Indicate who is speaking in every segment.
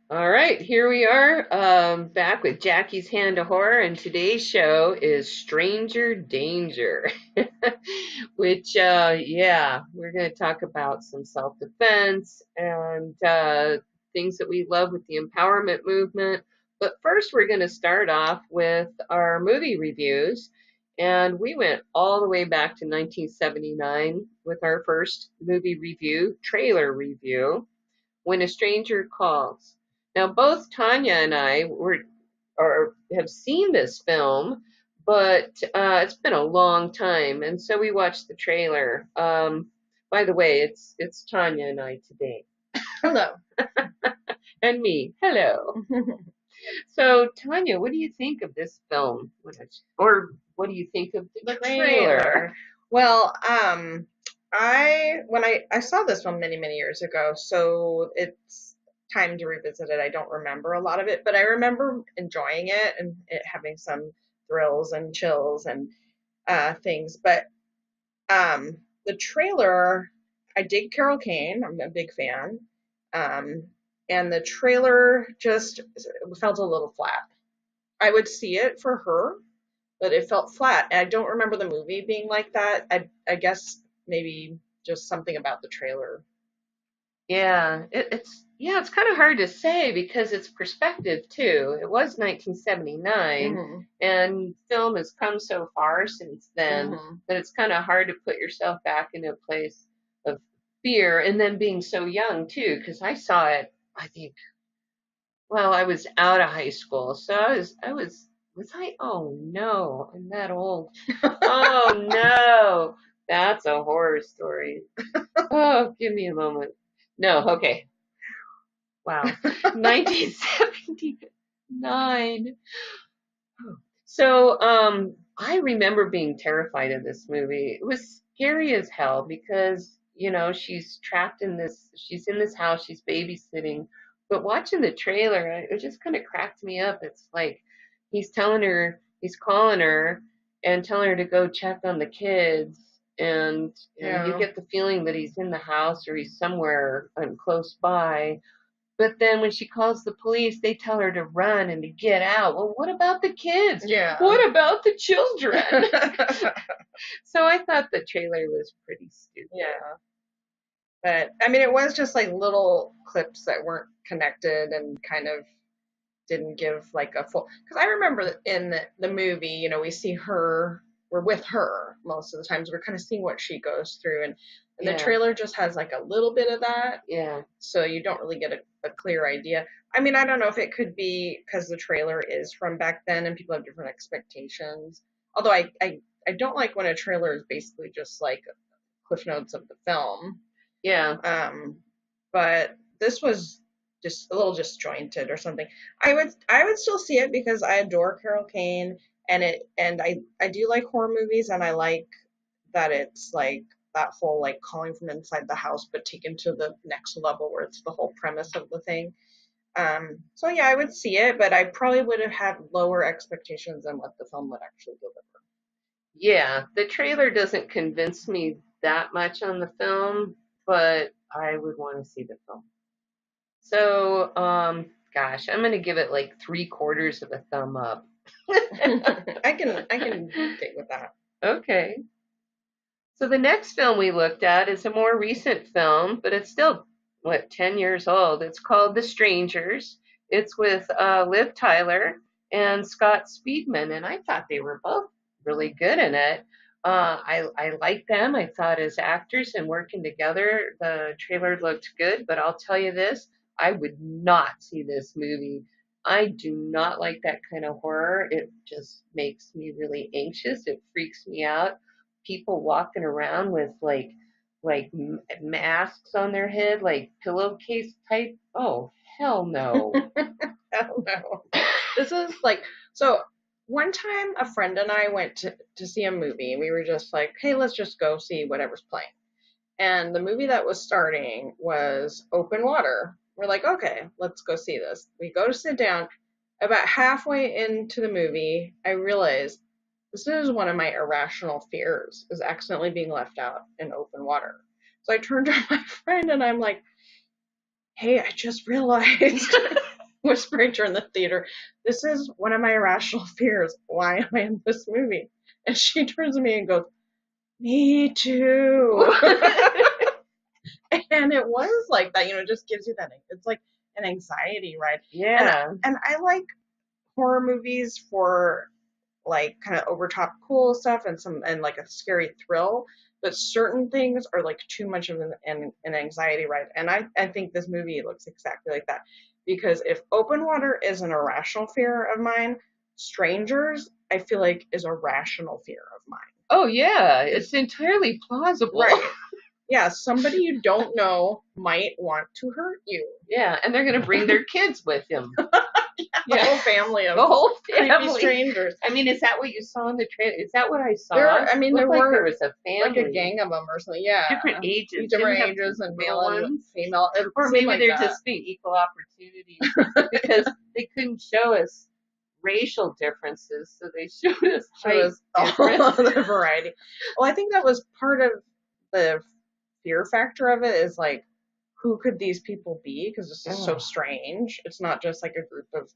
Speaker 1: All right, here we are, back with Jackie's Hand of Horror, and today's show is Stranger Danger, which, yeah, we're going to talk about some self-defense and things that we love with the empowerment movement. But first, we're going to start off with our movie reviews, and we went all the way back to 1979 with our first movie review, trailer review. When a Stranger Calls. Now, both Tanya and I were or have seen this film, but it's been a long time, and so we watched the trailer. By the way, it's Tanya and I today,
Speaker 2: Hello.
Speaker 1: and me. Hello. So, Tanya, what do you think of this film? Or what do you think of the
Speaker 2: The
Speaker 1: trailer?
Speaker 2: trailer. Well, I saw this one many years ago, so it's time to revisit it. I don't remember a lot of it, but I remember enjoying it and it having some thrills and chills and things. But the trailer, I dig Carol Kane. I'm a big fan. Um, and the trailer just felt a little flat. I would see it for her, but it felt flat. And I don't remember the movie being like that. I guess maybe just something about the trailer.
Speaker 1: Yeah, it's kind of hard to say because it's perspective too. It was 1979,
Speaker 2: Hmm.
Speaker 1: and film has come so far since then
Speaker 2: Hmm.
Speaker 1: that it's kind of hard to put yourself back into a place of fear, and then being so young too. Because I saw it, I think, well, I was out of high school, so was I? Oh no, I'm that old. Oh no, that's a horror story. Oh, give me a moment. No, okay. Wow. 1979. So, I remember being terrified of this movie. It was scary as hell because, she's trapped she's in this house, she's babysitting. But watching the trailer, it just kind of cracked me up. It's like he's calling her and telling her to go check on the kids. And you
Speaker 2: Yeah.
Speaker 1: get the feeling that he's in the house or he's somewhere close by. But then when she calls the police, they tell her to run and to get out. Well, what about the kids?
Speaker 2: Yeah.
Speaker 1: What about the children? So I thought the trailer was pretty stupid.
Speaker 2: Yeah. But I mean, it was just like little clips that weren't connected and kind of didn't give like a full. Because I remember in the movie, we see her, we're with her most of the times. We're kind of seeing what she goes through, and the
Speaker 1: Yeah,
Speaker 2: trailer just has like a little bit of that,
Speaker 1: yeah,
Speaker 2: so you don't really get a clear idea. I mean, I don't know if it could be because the trailer is from back then and people have different expectations. Although I don't like when a trailer is basically just like cliff notes of the film.
Speaker 1: yeah.
Speaker 2: Um, but this was just a little disjointed or something. I would still see it because I adore Carol Kane and I do like horror movies and I like that it's like that whole like calling from inside the house but taken to the next level where it's the whole premise of the thing. So yeah, I would see it, but I probably would have had lower expectations than what the film would actually deliver.
Speaker 1: Yeah, the trailer doesn't convince me that much on the film, but I would want to see the film. So, gosh, I'm gonna give it like three-quarters of a thumb up.
Speaker 2: I can get with that.
Speaker 1: Okay. So the next film we looked at is a more recent film, but it's still, what, 10 years old. It's called The Strangers. It's with Liv Tyler and Scott Speedman, and I thought they were both really good in it. I liked them. I thought as actors and working together, the trailer looked good, but I'll tell you this, I would not see this movie. I do not like that kind of horror. It just makes me really anxious. It freaks me out. People walking around with masks on their head, like pillowcase type. Oh, hell no.
Speaker 2: Hell no. This is like, so one time a friend and I went to see a movie and we were just like, hey, let's just go see whatever's playing. And the movie that was starting was Open Water. We're like, okay, let's go see this. We go to sit down. About halfway into the movie, I realized this is one of my irrational fears, is accidentally being left out in open water. So I turned to my friend and I'm like, hey, I just realized whispering to her in the theater, "This is one of my irrational fears. Why am I in this movie?" And she turns to me and goes, "Me too." And it was like that, it just gives you that, it's like an anxiety, right?
Speaker 1: Yeah.
Speaker 2: And I like horror movies for like kind of over top cool stuff and like a scary thrill, but certain things are like too much of an anxiety ride. And I think this movie looks exactly like that. Because if open water is an irrational fear of mine, strangers, I feel like, is a rational fear of mine.
Speaker 1: Oh yeah, it's entirely plausible.
Speaker 2: Right. Yeah, somebody you don't know might want to hurt you.
Speaker 1: Yeah, and they're gonna bring their kids with them.
Speaker 2: The whole family of
Speaker 1: The whole
Speaker 2: creepy
Speaker 1: family.
Speaker 2: strangers.
Speaker 1: I mean, is that what you saw in the trailer? Is that what I saw?
Speaker 2: There
Speaker 1: Looked like
Speaker 2: were
Speaker 1: there was a family,
Speaker 2: like a gang of them or something. Yeah,
Speaker 1: different ages,
Speaker 2: different
Speaker 1: didn't have
Speaker 2: ages, and
Speaker 1: male
Speaker 2: male and
Speaker 1: ones,
Speaker 2: female. It
Speaker 1: or
Speaker 2: seemed
Speaker 1: maybe
Speaker 2: like
Speaker 1: they're
Speaker 2: that.
Speaker 1: just being equal opportunities because they couldn't show us racial differences, so they showed us height
Speaker 2: all the variety. Well, I think that was part of the fear factor of it, is like, who could these people be? Because this is so strange. It's not just like a group of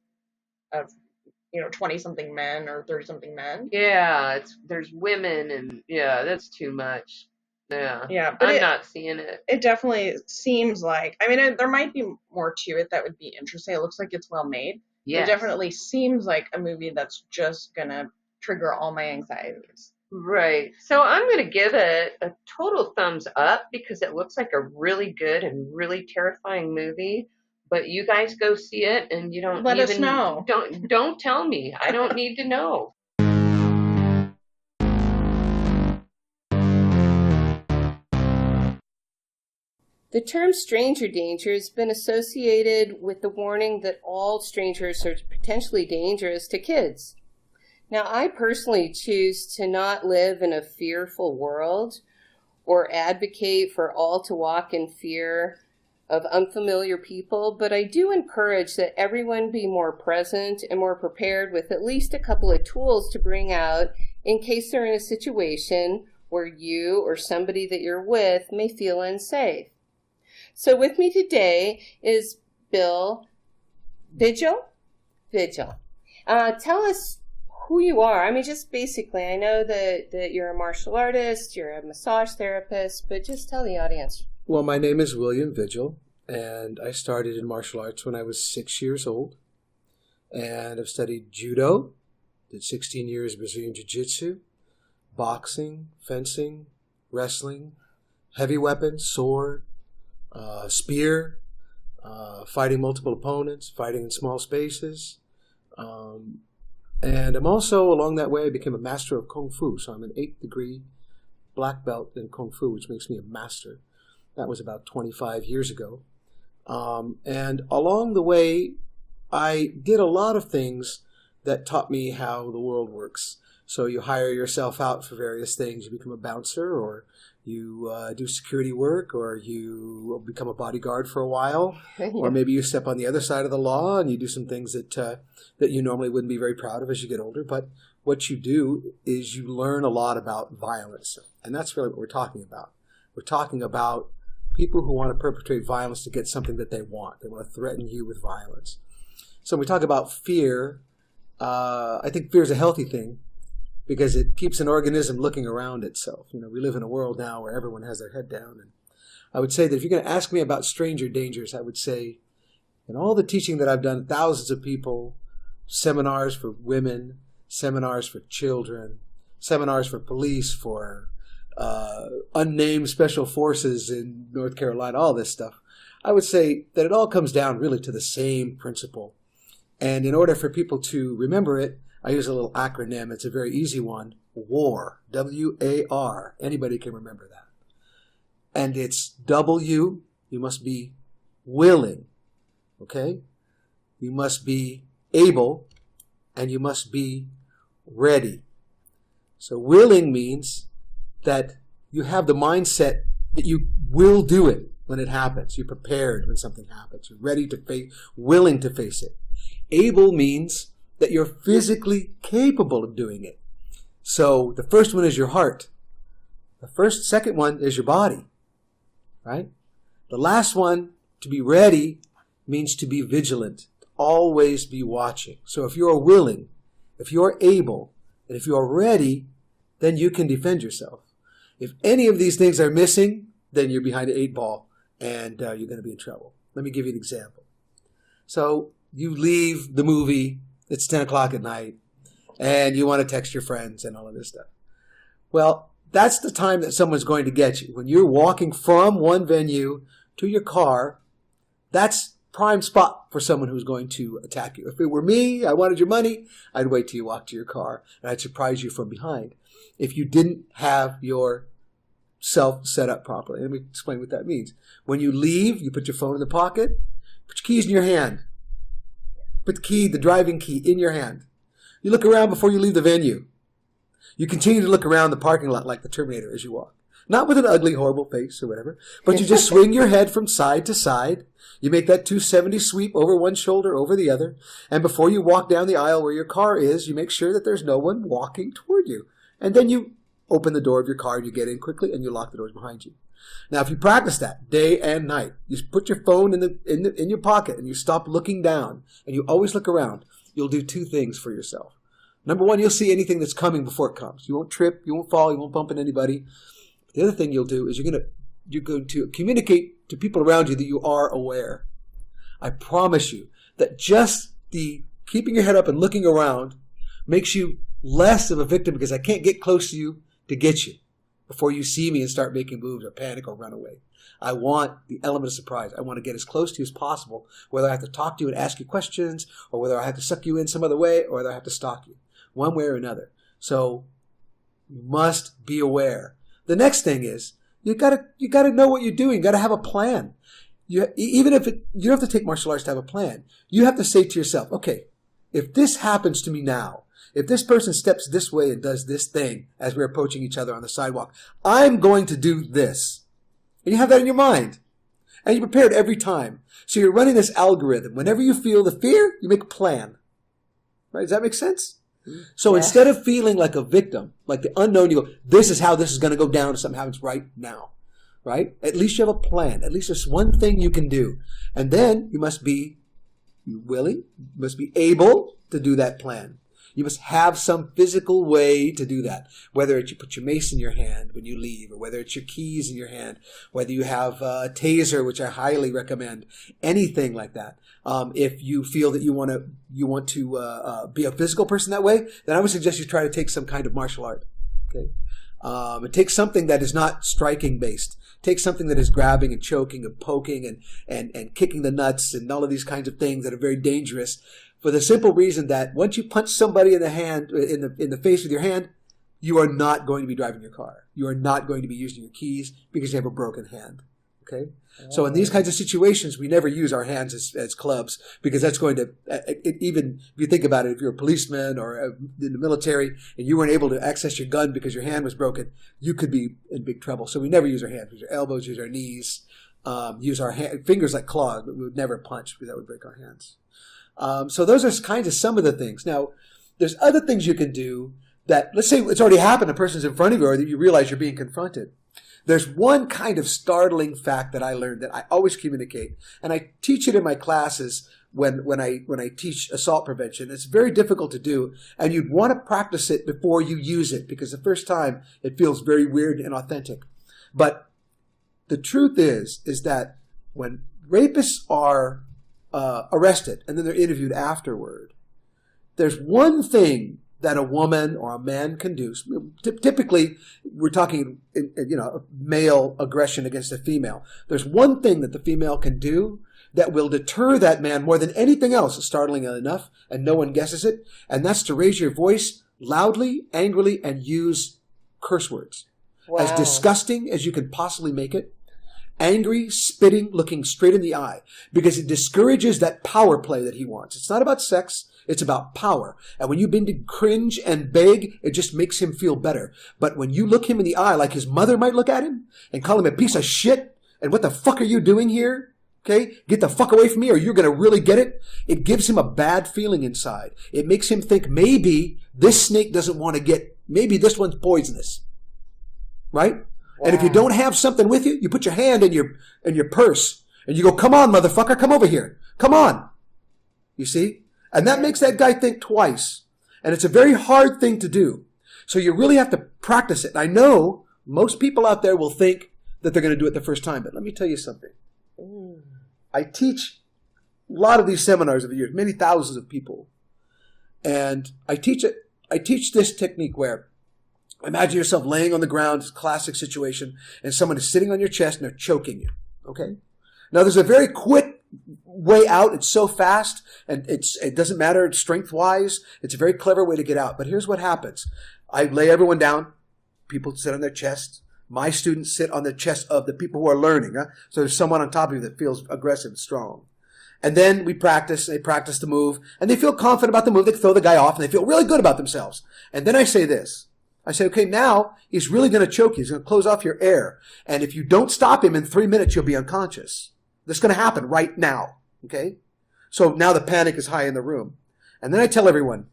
Speaker 2: 20 something men or 30 something men.
Speaker 1: Yeah, there's women, and yeah, that's too much. Yeah,
Speaker 2: Yeah, but
Speaker 1: I'm not seeing it.
Speaker 2: It definitely seems like, I mean, there might be more to it that would be interesting. It looks like it's well made.
Speaker 1: Yes.
Speaker 2: It definitely seems like a movie that's just gonna trigger all my anxieties.
Speaker 1: Right. So I'm going to give it a total thumbs up because it looks like a really good and really terrifying movie. But you guys go see it, and you don't
Speaker 2: Let us
Speaker 1: even
Speaker 2: know.
Speaker 1: don't tell me. I don't need to know. The term stranger danger has been associated with the warning that all strangers are potentially dangerous to kids. Now, I personally choose to not live in a fearful world or advocate for all to walk in fear of unfamiliar people, but I do encourage that everyone be more present and more prepared with at least a couple of tools to bring out in case they're in a situation where you or somebody that you're with may feel unsafe. So with me today is Bill Vigil. Tell us who you are. I mean, just basically, I know that you're a martial artist, you're a massage therapist, but just tell the audience.
Speaker 3: Well, my name is William Vigil, and I started in martial arts when I was 6 years old. And I've studied judo, did 16 years Brazilian jiu-jitsu, boxing, fencing, wrestling, heavy weapons, sword, spear, fighting multiple opponents, fighting in small spaces. And I'm also, along that way, I became a master of Kung Fu. So I'm an 8th degree black belt in Kung Fu, which makes me a master. That was about 25 years ago. And along the way, I did a lot of things that taught me how the world works. So you hire yourself out for various things. You become a bouncer, or you do security work, or you become a bodyguard for a while, or maybe you step on the other side of the law and you do some things that you normally wouldn't be very proud of as you get older. But what you do is you learn a lot about violence, and that's really what we're talking about. We're talking about people who want to perpetrate violence to get something that they want. They want to threaten you with violence. So when we talk about fear, I think fear is a healthy thing, because it keeps an organism looking around itself. We live in a world now where everyone has their head down. And I would say that if you're going to ask me about stranger dangers, I would say, in all the teaching that I've done, thousands of people, seminars for women, seminars for children, seminars for police, for unnamed special forces in North Carolina, all this stuff, I would say that it all comes down really to the same principle. And in order for people to remember it, I use a little acronym. It's a very easy one. WAR. W-A-R. Anybody can remember that. And it's W. You must be willing. Okay? You must be able. And you must be ready. So willing means that you have the mindset that you will do it when it happens. You're prepared when something happens. You're ready to face, willing to face it. Able means that you're physically capable of doing it. So the first one is your heart. Second one is your body, right? The last one, to be ready, means to be vigilant, always be watching. So if you are willing, if you are able, and if you are ready, then you can defend yourself. If any of these things are missing, then you're behind an 8 ball and you're going to be in trouble. Let me give you an example. So you leave the movie, it's 10 o'clock at night, and you want to text your friends and all of this stuff. Well, that's the time that someone's going to get you. When you're walking from one venue to your car, that's prime spot for someone who's going to attack you. If it were me, I wanted your money, I'd wait till you walk to your car, and I'd surprise you from behind. If you didn't have your self set up properly. Let me explain what that means. When you leave, you put your phone in the pocket, put your keys in your hand. Put the driving key in your hand. You look around before you leave the venue. You continue to look around the parking lot like the Terminator as you walk. Not with an ugly, horrible face or whatever, but you just swing your head from side to side. You make that 270 sweep over one shoulder, over the other. And before you walk down the aisle where your car is, you make sure that there's no one walking toward you. And then you open the door of your car and you get in quickly and you lock the doors behind you. Now, if you practice that day and night, you put your phone in your pocket and you stop looking down and you always look around, you'll do 2 things for yourself. Number 1, you'll see anything that's coming before it comes. You won't trip, you won't fall, you won't bump into anybody. The other thing you'll do is you're going to communicate to people around you that you are aware. I promise you that just the keeping your head up and looking around makes you less of a victim because I can't get close to you to get you before you see me and start making moves or panic or run away. I want the element of surprise. I want to get as close to you as possible, whether I have to talk to you and ask you questions, or whether I have to suck you in some other way, or whether I have to stalk you, one way or another. So you must be aware. The next thing is you gotta know what you're doing. You gotta have a plan. Even if you don't have to take martial arts to have a plan. You have to say to yourself, okay, if this happens to me now, if this person steps this way and does this thing as we're approaching each other on the sidewalk, I'm going to do this. And you have that in your mind. And you're prepared every time. So you're running this algorithm. Whenever you feel the fear, you make a plan. Right? Does that make sense? So instead of feeling like a victim, like the unknown, you go, this is how this is going to go down if something happens right now. Right? At least you have a plan. At least there's one thing you can do. And then you must be willing, you must be able to do that plan. You must have some physical way to do that. Whether it's you put your mace in your hand when you leave, or whether it's your keys in your hand, whether you have a taser, which I highly recommend, anything like that. If you feel that you want to be a physical person that way, then I would suggest you try to take some kind of martial art. Okay, and take something that is not striking based. Take something that is grabbing and choking and poking and kicking the nuts and all of these kinds of things that are very dangerous. For the simple reason that once you punch somebody in the hand, in the face with your hand, you are not going to be driving your car. You are not going to be using your keys because you have a broken hand. Okay? So in these kinds of situations, we never use our hands as clubs because that's going to, even if you think about it, if you're a policeman or in the military and you weren't able to access your gun because your hand was broken, you could be in big trouble. So we never use our hands. We use our elbows, use our knees, use our fingers like claws, but we would never punch because that would break our hands. So those are kind of some of the things. Now, there's other things you can do that, let's say it's already happened, a person's in front of you, or that you realize you're being confronted. There's one kind of startling fact that I learned that I always communicate, and I teach it in my classes when I teach assault prevention. It's very difficult to do, and you'd want to practice it before you use it, because the first time it feels very weird and authentic. But the truth is that when rapists are arrested and then they're interviewed afterward, there's one thing that a woman or a man can do. Typically, we're talking, male aggression against a female. There's one thing that the female can do that will deter that man more than anything else, startling enough, and no one guesses it, and that's to raise your voice loudly, angrily, and use curse words. Wow. As disgusting as you can possibly make it. Angry, spitting, looking straight in the eye, because it discourages that power play that he wants. It's not about sex. It's about power. And when you begin to cringe and beg, it just makes him feel better. But when you look him in the eye like his mother might look at him and call him a piece of shit, and what the fuck are you doing here? Okay? Get the fuck away from me or you're going to really get it. It gives him a bad feeling inside. It makes him think maybe this snake doesn't want to get, maybe this one's poisonous. Right? Wow. And if you don't have something with you, you put your hand in your purse and you go, come on, motherfucker, come over here. Come on. You see? And that makes that guy think twice. And it's a very hard thing to do. So you really have to practice it. And I know most people out there will think that they're going to do it the first time. But let me tell you something. I teach a lot of these seminars over the years, many thousands of people. And I teach this technique where imagine yourself laying on the ground, it's a classic situation, and someone is sitting on your chest and they're choking you. Okay? Now there's a very quick way out. It's so fast and it doesn't matter strength-wise. It's a very clever way to get out. But here's what happens. I lay everyone down. People sit on their chests. My students sit on the chest of the people who are learning. So there's someone on top of you that feels aggressive and strong. And then we practice. They practice the move. And they feel confident about the move. They throw the guy off. And they feel really good about themselves. And then I say this. I say, okay, now he's really going to choke you. He's going to close off your air. And if you don't stop him in 3 minutes, you'll be unconscious. That's going to happen right now. Okay? So now the panic is high in the room. And then I tell everyone,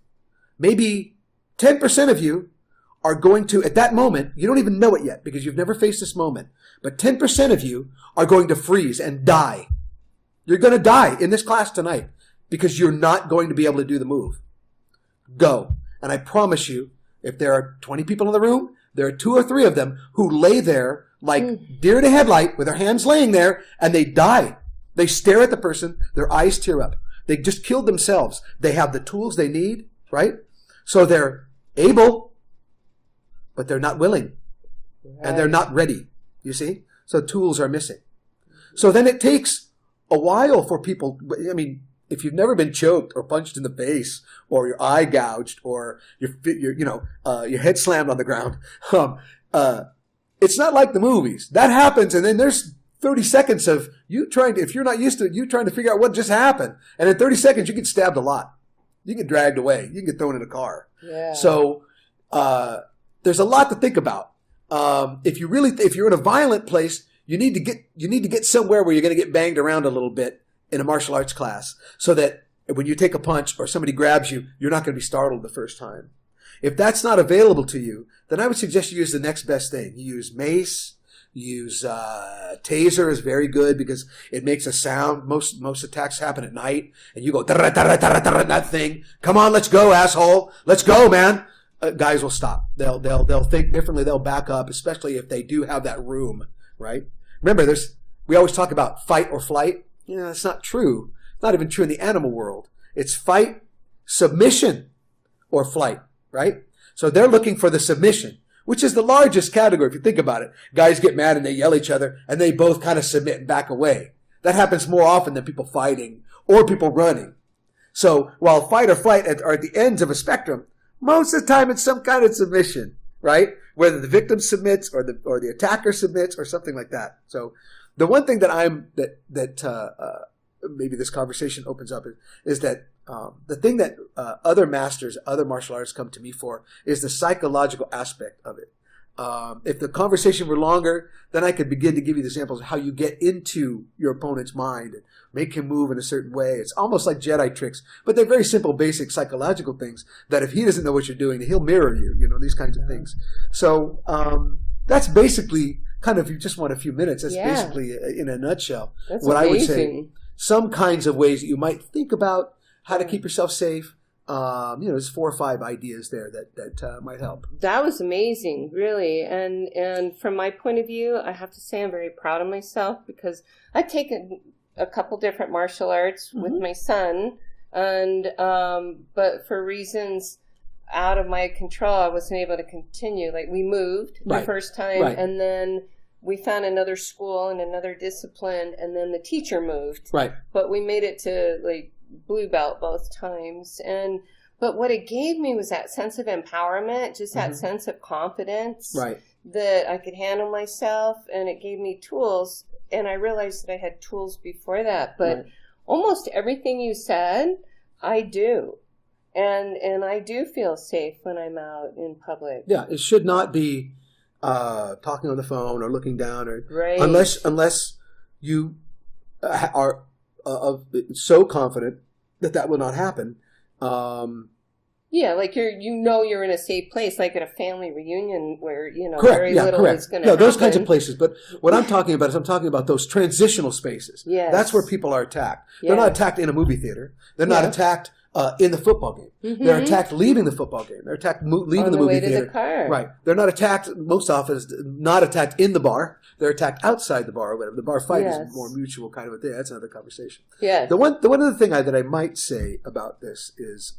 Speaker 3: maybe 10% of you are going to, at that moment, you don't even know it yet because you've never faced this moment, but 10% of you are going to freeze and die. You're going to die in this class tonight because you're not going to be able to do the move. Go. And I promise you, if there are 20 people in the room, there are 2 or 3 of them who lay there like deer in a headlight with their hands laying there and they die. They stare at the person, their eyes tear up. They just killed themselves. They have the tools they need, right? So they're able, but they're not willing. And they're not ready, you see? So tools are missing. So then it takes a while for people, I mean, if you've never been choked or punched in the face or your eye gouged or your head slammed on the ground, it's not like the movies. That happens and then there's 30 seconds of you trying to, if you're not used to it, you trying to figure out what just happened. And in 30 seconds, you get stabbed a lot. You get dragged away. You can get thrown in a car. Yeah. So there's a lot to think about. If you're in a violent place, you need to get somewhere where you're going to get banged around a little bit in a martial arts class so that when you take a punch or somebody grabs you, you're not going to be startled the first time. If that's not available to you, then I would suggest you use the next best thing. You use mace. Use taser is very good because it makes a sound. Most attacks happen at night, and you go that thing. Come on, let's go, asshole. Let's go, man. Guys will stop. They'll think differently. They'll back up, especially if they do have that room, right? Remember, we always talk about fight or flight. That's not true. It's not even true in the animal world. It's fight, submission, or flight, right? So they're looking for the submission, which is the largest category if you think about it. Guys get mad and they yell at each other and they both kind of submit and back away. That happens more often than people fighting or people running. So while fight or flight are at the ends of a spectrum, most of the time it's some kind of submission, right? Whether the victim submits or the attacker submits or something like that. So the one thing that maybe this conversation opens up is that the thing that other masters, other martial artists come to me for is the psychological aspect of it. If the conversation were longer, then I could begin to give you the examples of how you get into your opponent's mind and make him move in a certain way. It's almost like Jedi tricks, but they're very simple, basic psychological things that if he doesn't know what you're doing, he'll mirror you, these kinds of things. So that's basically kind of, if you just want a few minutes, that's basically in a nutshell
Speaker 1: that's
Speaker 3: what
Speaker 1: amazing.
Speaker 3: I would say. Some kinds of ways that you might think about how to keep yourself safe. There's 4 or 5 ideas there that might help.
Speaker 1: That was amazing, really. And from my point of view, I have to say I'm very proud of myself because I've taken a couple different martial arts with my son, and but for reasons out of my control, I wasn't able to continue. Like we moved the first time, and then we found another school and another discipline, and then the teacher moved. Right. But we made it to like blue belt both times, but what it gave me was that sense of empowerment, just that sense of confidence, that I could handle myself, and it gave me tools. And I realized that I had tools before that, but almost everything you said, I do. And I do feel safe when I'm out in public.
Speaker 3: Yeah, it should not be talking on the phone or looking down, or unless you are so confident that will not happen.
Speaker 1: Yeah, like you're in a safe place, like at a family reunion where,
Speaker 3: Correct.
Speaker 1: very
Speaker 3: Yeah,
Speaker 1: little
Speaker 3: correct.
Speaker 1: is going to
Speaker 3: No,
Speaker 1: happen.
Speaker 3: those kinds of places. But what I'm talking about is I'm talking about those transitional spaces.
Speaker 1: Yes.
Speaker 3: That's where people are attacked. They're not attacked in a movie theater. They're not attacked in the football game.
Speaker 1: Mm-hmm.
Speaker 3: They're attacked leaving the football game. They're attacked leaving
Speaker 1: on
Speaker 3: the movie
Speaker 1: way
Speaker 3: theater.
Speaker 1: to the car.
Speaker 3: Right. They're not attacked, most often, not attacked in the bar. They're attacked outside the bar or whatever. The bar fight is more mutual kind of a thing. That's another conversation.
Speaker 1: Yeah.
Speaker 3: The one other thing that I might say about this is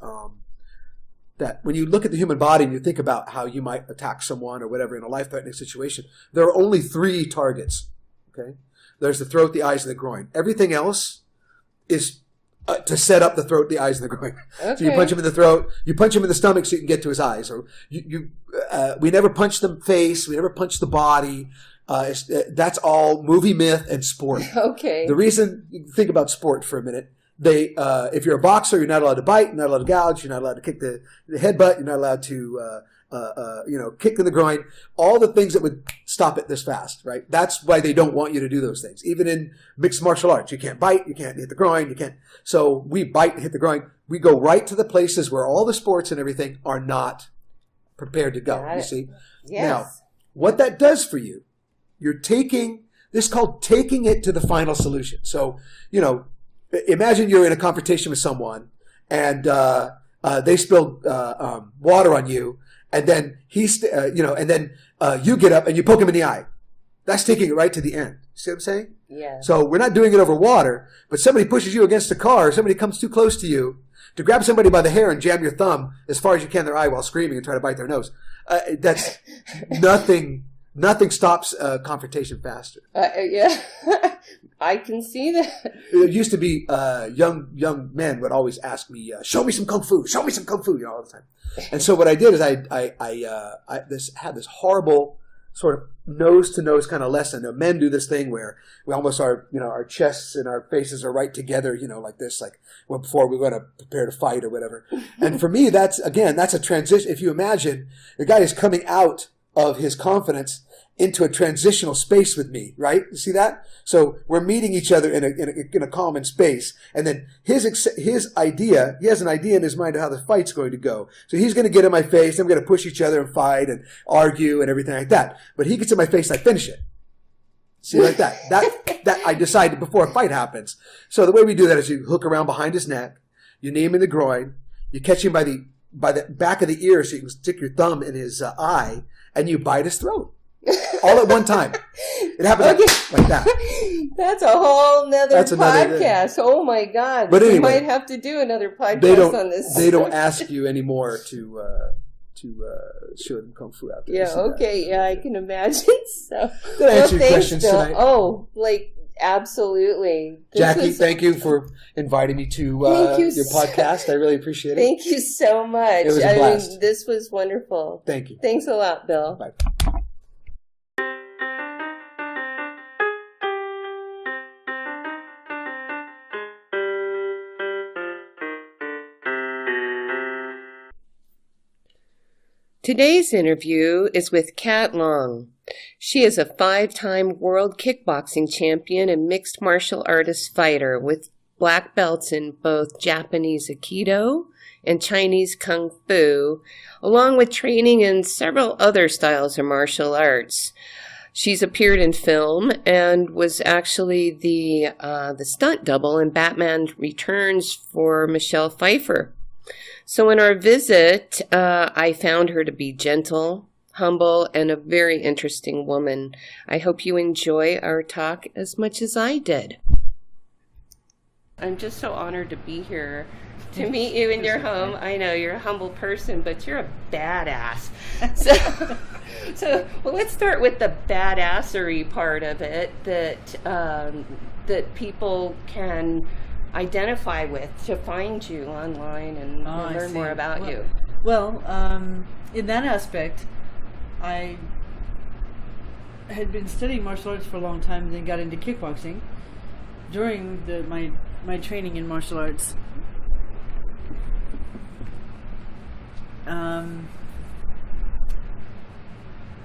Speaker 3: that when you look at the human body and you think about how you might attack someone or whatever in a life-threatening situation, there are only 3 targets. Okay, there's the throat, the eyes, and the groin. Everything else is to set up the throat, the eyes, and the groin. Okay. So you punch him in the throat, you punch him in the stomach so you can get to his eyes. Or we never punch the face, we never punch the body. That's all movie myth and sport.
Speaker 1: Okay.
Speaker 3: The reason, think about sport for a minute. If you're a boxer, you're not allowed to bite, you're not allowed to gouge, you're not allowed to kick the headbutt, you're not allowed to, kick in the groin, all the things that would stop it this fast, right? That's why they don't want you to do those things. Even in mixed martial arts, you can't bite, you can't hit the groin, you can't. So we bite and hit the groin. We go right to the places where all the sports and everything are not prepared to go, you see?
Speaker 1: Yes.
Speaker 3: Now, what that does for you, this is called taking it to the final solution. So, imagine you're in a confrontation with someone and they spilled water on you, and then you get up and you poke him in the eye. That's taking it right to the end. See what I'm saying?
Speaker 1: Yeah.
Speaker 3: So we're not doing it over water, but somebody pushes you against a car, somebody comes too close to you, to grab somebody by the hair and jam your thumb as far as you can in their eye while screaming and try to bite their nose. That's nothing. Nothing stops confrontation faster.
Speaker 1: Yeah, I can see that.
Speaker 3: It used to be young men would always ask me, "Show me some kung fu. Show me some kung fu," all the time. And so what I did is I had this horrible sort of nose to nose kind of lesson. Now, men do this thing where we almost are, our chests and our faces are right together, like this, like before we're going to prepare to fight or whatever. And for me, that's a transition. If you imagine the guy is coming out of his confidence into a transitional space with me, right? You see that? So we're meeting each other in a common space, and then he has an idea in his mind of how the fight's going to go. So he's going to get in my face, I'm going to push each other and fight and argue and everything like that. But he gets in my face, I finish it. See, like that. That I decided before a fight happens. So the way we do that is you hook around behind his neck, you knee him in the groin, you catch him by the back of the ear so you can stick your thumb in his eye, and you bite his throat. All at one time. It happened like that.
Speaker 1: That's a whole nother podcast. Oh my God.
Speaker 3: But anyway,
Speaker 1: we might have to do another podcast on this.
Speaker 3: They don't ask you anymore to show them kung fu out there.
Speaker 1: Yeah, okay. That. Yeah, I can imagine. So,
Speaker 3: did I answer your questions tonight?
Speaker 1: Oh, absolutely.
Speaker 3: Jackie, thank you for inviting me to your podcast. I really appreciate it.
Speaker 1: Thank you so much.
Speaker 3: It was a blast.
Speaker 1: This was wonderful.
Speaker 3: Thank you.
Speaker 1: Thanks a lot, Bill.
Speaker 3: Bye.
Speaker 1: Today's interview is with Kat Long. She is a 5-time world kickboxing champion and mixed martial artist fighter with black belts in both Japanese Aikido and Chinese Kung Fu, along with training in several other styles of martial arts. She's appeared in film and was actually the stunt double in Batman Returns for Michelle Pfeiffer. So in our visit, I found her to be gentle, humble, and a very interesting woman. I hope you enjoy our talk as much as I did. I'm just so honored to be here to meet you in your home. I know you're a humble person, but you're a badass. So well, let's start with the badassery part of it that people can identify with to find you online and learn more about you.
Speaker 4: Well, in that aspect, I had been studying martial arts for a long time and then got into kickboxing. During my training in martial arts, I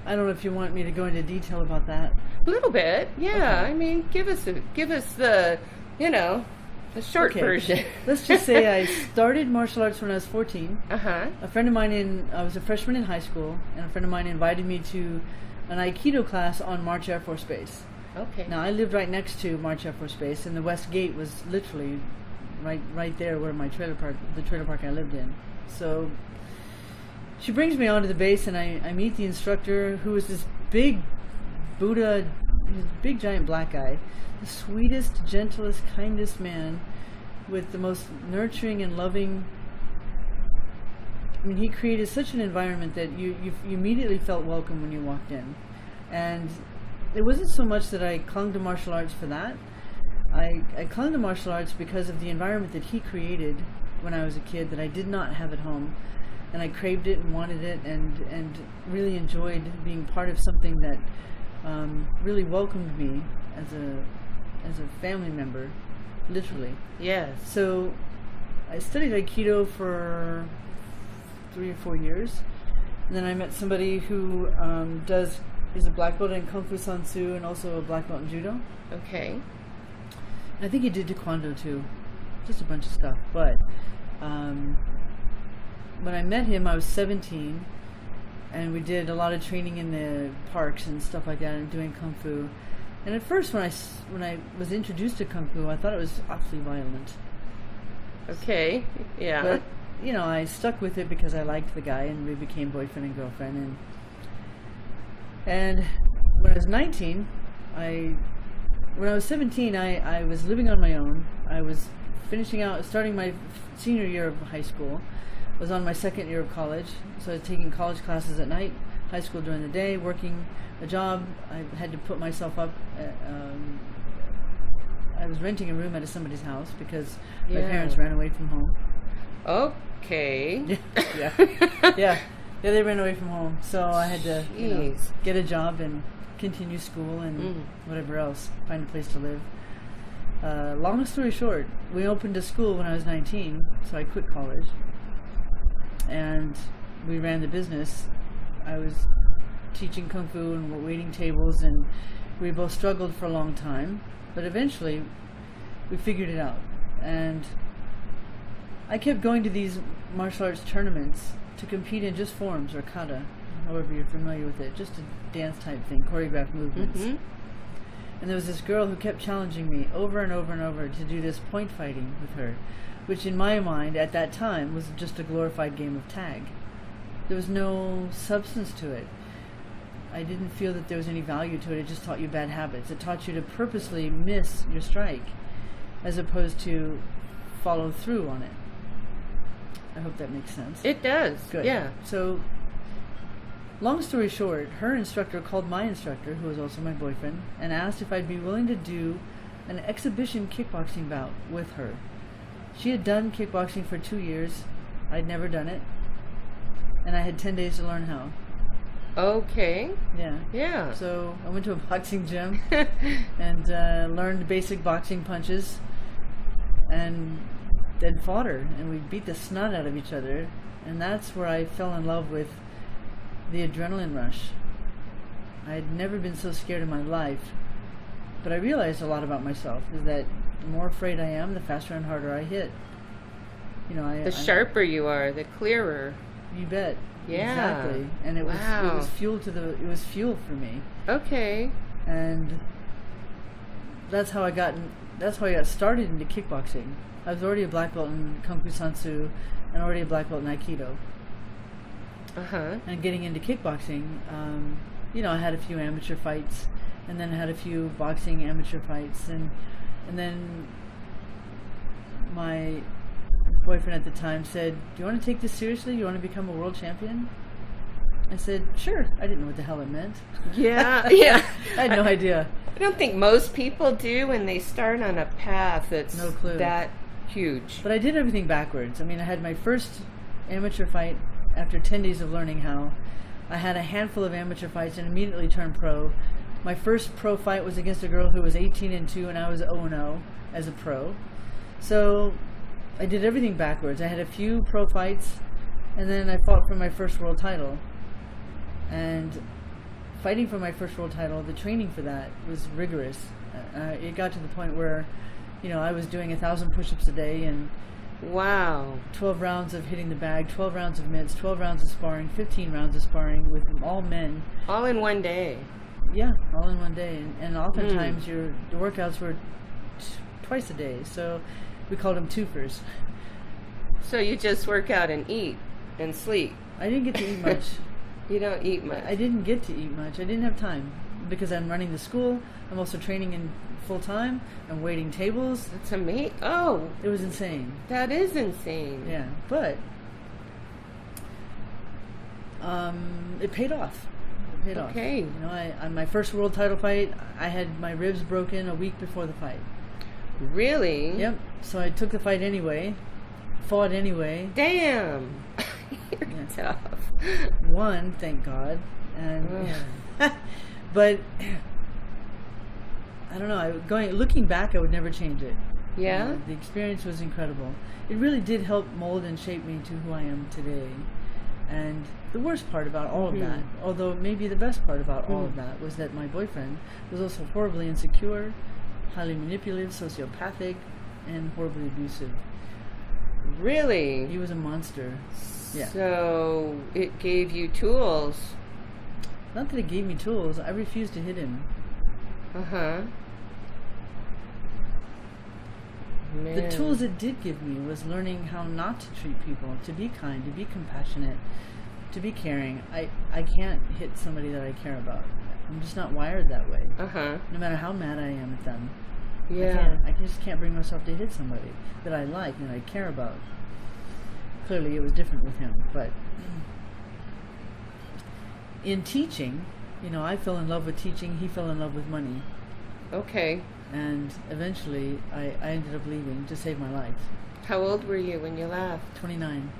Speaker 4: don't know if you want me to go into detail about that.
Speaker 1: A little bit, yeah. Okay. I mean, give us the, The short
Speaker 4: Okay.
Speaker 1: version.
Speaker 4: Let's just say I started martial arts when I was 14.
Speaker 1: Uh-huh.
Speaker 4: A friend of mine I was a freshman in high school, and a friend of mine invited me to an Aikido class on March Air Force Base.
Speaker 1: Okay.
Speaker 4: Now, I lived right next to March Air Force Base, and the West Gate was literally right there where the trailer park I lived in. So she brings me onto the base, and I meet the instructor, who is this big Buddha, big giant black guy, the sweetest, gentlest, kindest man, with the most nurturing and loving. I mean, he created such an environment that you immediately felt welcome when you walked in. And it wasn't so much that I clung to martial arts for that. I clung to martial arts because of the environment that he created when I was a kid that I did not have at home. And I craved it and wanted it, and really enjoyed being part of something that really welcomed me as a family member, literally.
Speaker 1: Yes.
Speaker 4: So I studied Aikido for 3 or 4 years, and then I met somebody who is a black belt in Kung Fu San Soo and also a black belt in Judo.
Speaker 1: Okay.
Speaker 4: I think he did Taekwondo too, just a bunch of stuff. But when I met him, I was 17, and we did a lot of training in the parks and stuff like that, and doing Kung Fu. And at first, when I was introduced to Kung Fu, I thought it was awfully violent.
Speaker 1: Okay. Yeah.
Speaker 4: But I stuck with it because I liked the guy, and we became boyfriend and girlfriend. And when I was 19, when I was 17, I was living on my own. I was starting my senior year of high school. I was on my second year of college, so I was taking college classes at night, high school during the day, working a job. I had to put myself up. I was renting a room at somebody's house because my parents ran away from home.
Speaker 1: Okay.
Speaker 4: Yeah, they ran away from home, so I had to get a job and continue school and whatever else, find a place to live. Long story short, we opened a school when I was 19, so I quit college, and we ran the business. I was teaching Kung Fu and waiting tables, and we both struggled for a long time, but eventually we figured it out. And I kept going to these martial arts tournaments to compete in just forms, or kata, however you're familiar with it, just a dance type thing, choreographed movements. Mm-hmm. And there was this girl who kept challenging me over and over and over to do this point fighting with her, which in my mind at that time was just a glorified game of tag. There was no substance to it. I didn't feel that there was any value to it. It just taught you bad habits. It taught you to purposely miss your strike as opposed to follow through on it. I hope that makes sense.
Speaker 1: It does.
Speaker 4: Good.
Speaker 1: Yeah.
Speaker 4: So, long story short, her instructor called my instructor, who was also my boyfriend, and asked if I'd be willing to do an exhibition kickboxing bout with her. She had done kickboxing for 2 years. I'd never done it. And I had 10 days to learn how.
Speaker 1: Okay.
Speaker 4: Yeah.
Speaker 1: Yeah.
Speaker 4: So I went to a boxing gym and learned basic boxing punches, and then fought her, and we beat the snot out of each other. And that's where I fell in love with the adrenaline rush. I had never been so scared in my life, but I realized a lot about myself, is that the more afraid I am, the faster and harder I hit.
Speaker 1: The sharper you are, the clearer.
Speaker 4: You bet.
Speaker 1: Yeah.
Speaker 4: Exactly. And it was fuel for me.
Speaker 1: Okay.
Speaker 4: And that's how I got started into kickboxing. I was already a black belt in Kung Fu San Soo and already a black belt in Aikido.
Speaker 1: Uh-huh.
Speaker 4: And getting into kickboxing, I had a few amateur fights, and then I had a few boxing amateur fights, and then my boyfriend at the time said, "Do you want to take this seriously? Do you want to become a world champion?" I said, "Sure." I didn't know what the hell it meant.
Speaker 1: Yeah, yeah.
Speaker 4: I had no idea.
Speaker 1: I don't think most people do when they start on a path that's
Speaker 4: no clue.
Speaker 1: That huge.
Speaker 4: But I did everything backwards. I mean, I had my first amateur fight after 10 days of learning how. I had a handful of amateur fights and immediately turned pro. My first pro fight was against a girl who was 18-2, and I was 0-0 as a pro. So I did everything backwards. I had a few pro fights, and then I fought for my first world title. And fighting for my first world title, the training for that was rigorous. It got to the point where I was doing 1,000 push-ups a day and
Speaker 1: Wow.
Speaker 4: 12 rounds of hitting the bag, 12 rounds of mitts, 12 rounds of sparring, 15 rounds of sparring with all men.
Speaker 1: All in one day.
Speaker 4: Yeah, all in one day. And oftentimes the workouts were twice a day, so we called them twofers.
Speaker 1: So you just work out and eat and sleep.
Speaker 4: I didn't get to eat much.
Speaker 1: You don't eat much.
Speaker 4: I didn't get to eat much. I didn't have time because I'm running the school. I'm also training in full time. I'm waiting tables.
Speaker 1: That's amazing. Oh,
Speaker 4: It was insane.
Speaker 1: that is insane.
Speaker 4: Yeah, but it paid off. It paid off.
Speaker 1: Okay.
Speaker 4: I my first world title fight, I had my ribs broken a week before the fight.
Speaker 1: Really?
Speaker 4: Yep. So I took the fight anyway, fought anyway,
Speaker 1: Damn. You're tough.
Speaker 4: won, thank God. And but I don't know. Looking back, I would never change it.
Speaker 1: Yeah?
Speaker 4: The experience was incredible. It really did help mold and shape me to who I am today. And the worst part about all of that, although maybe the best part about all of that, was that my boyfriend was also horribly insecure, highly manipulative, sociopathic, and horribly abusive.
Speaker 1: Really?
Speaker 4: He was a monster. Yeah.
Speaker 1: So it gave you tools.
Speaker 4: Not that it gave me tools. I refused to hit him.
Speaker 1: Uh-huh. Man.
Speaker 4: The tools it did give me was learning how not to treat people, to be kind, to be compassionate, to be caring. I can't hit somebody that I care about. I'm just not wired that way.
Speaker 1: Uh-huh.
Speaker 4: No matter how mad I am at them.
Speaker 1: Yeah.
Speaker 4: I just can't bring myself to hit somebody that I like and I care about. Clearly it was different with him, but in teaching, I fell in love with teaching, he fell in love with money.
Speaker 1: Okay.
Speaker 4: And eventually I ended up leaving to save my life.
Speaker 1: How old were you when you left?
Speaker 4: 29.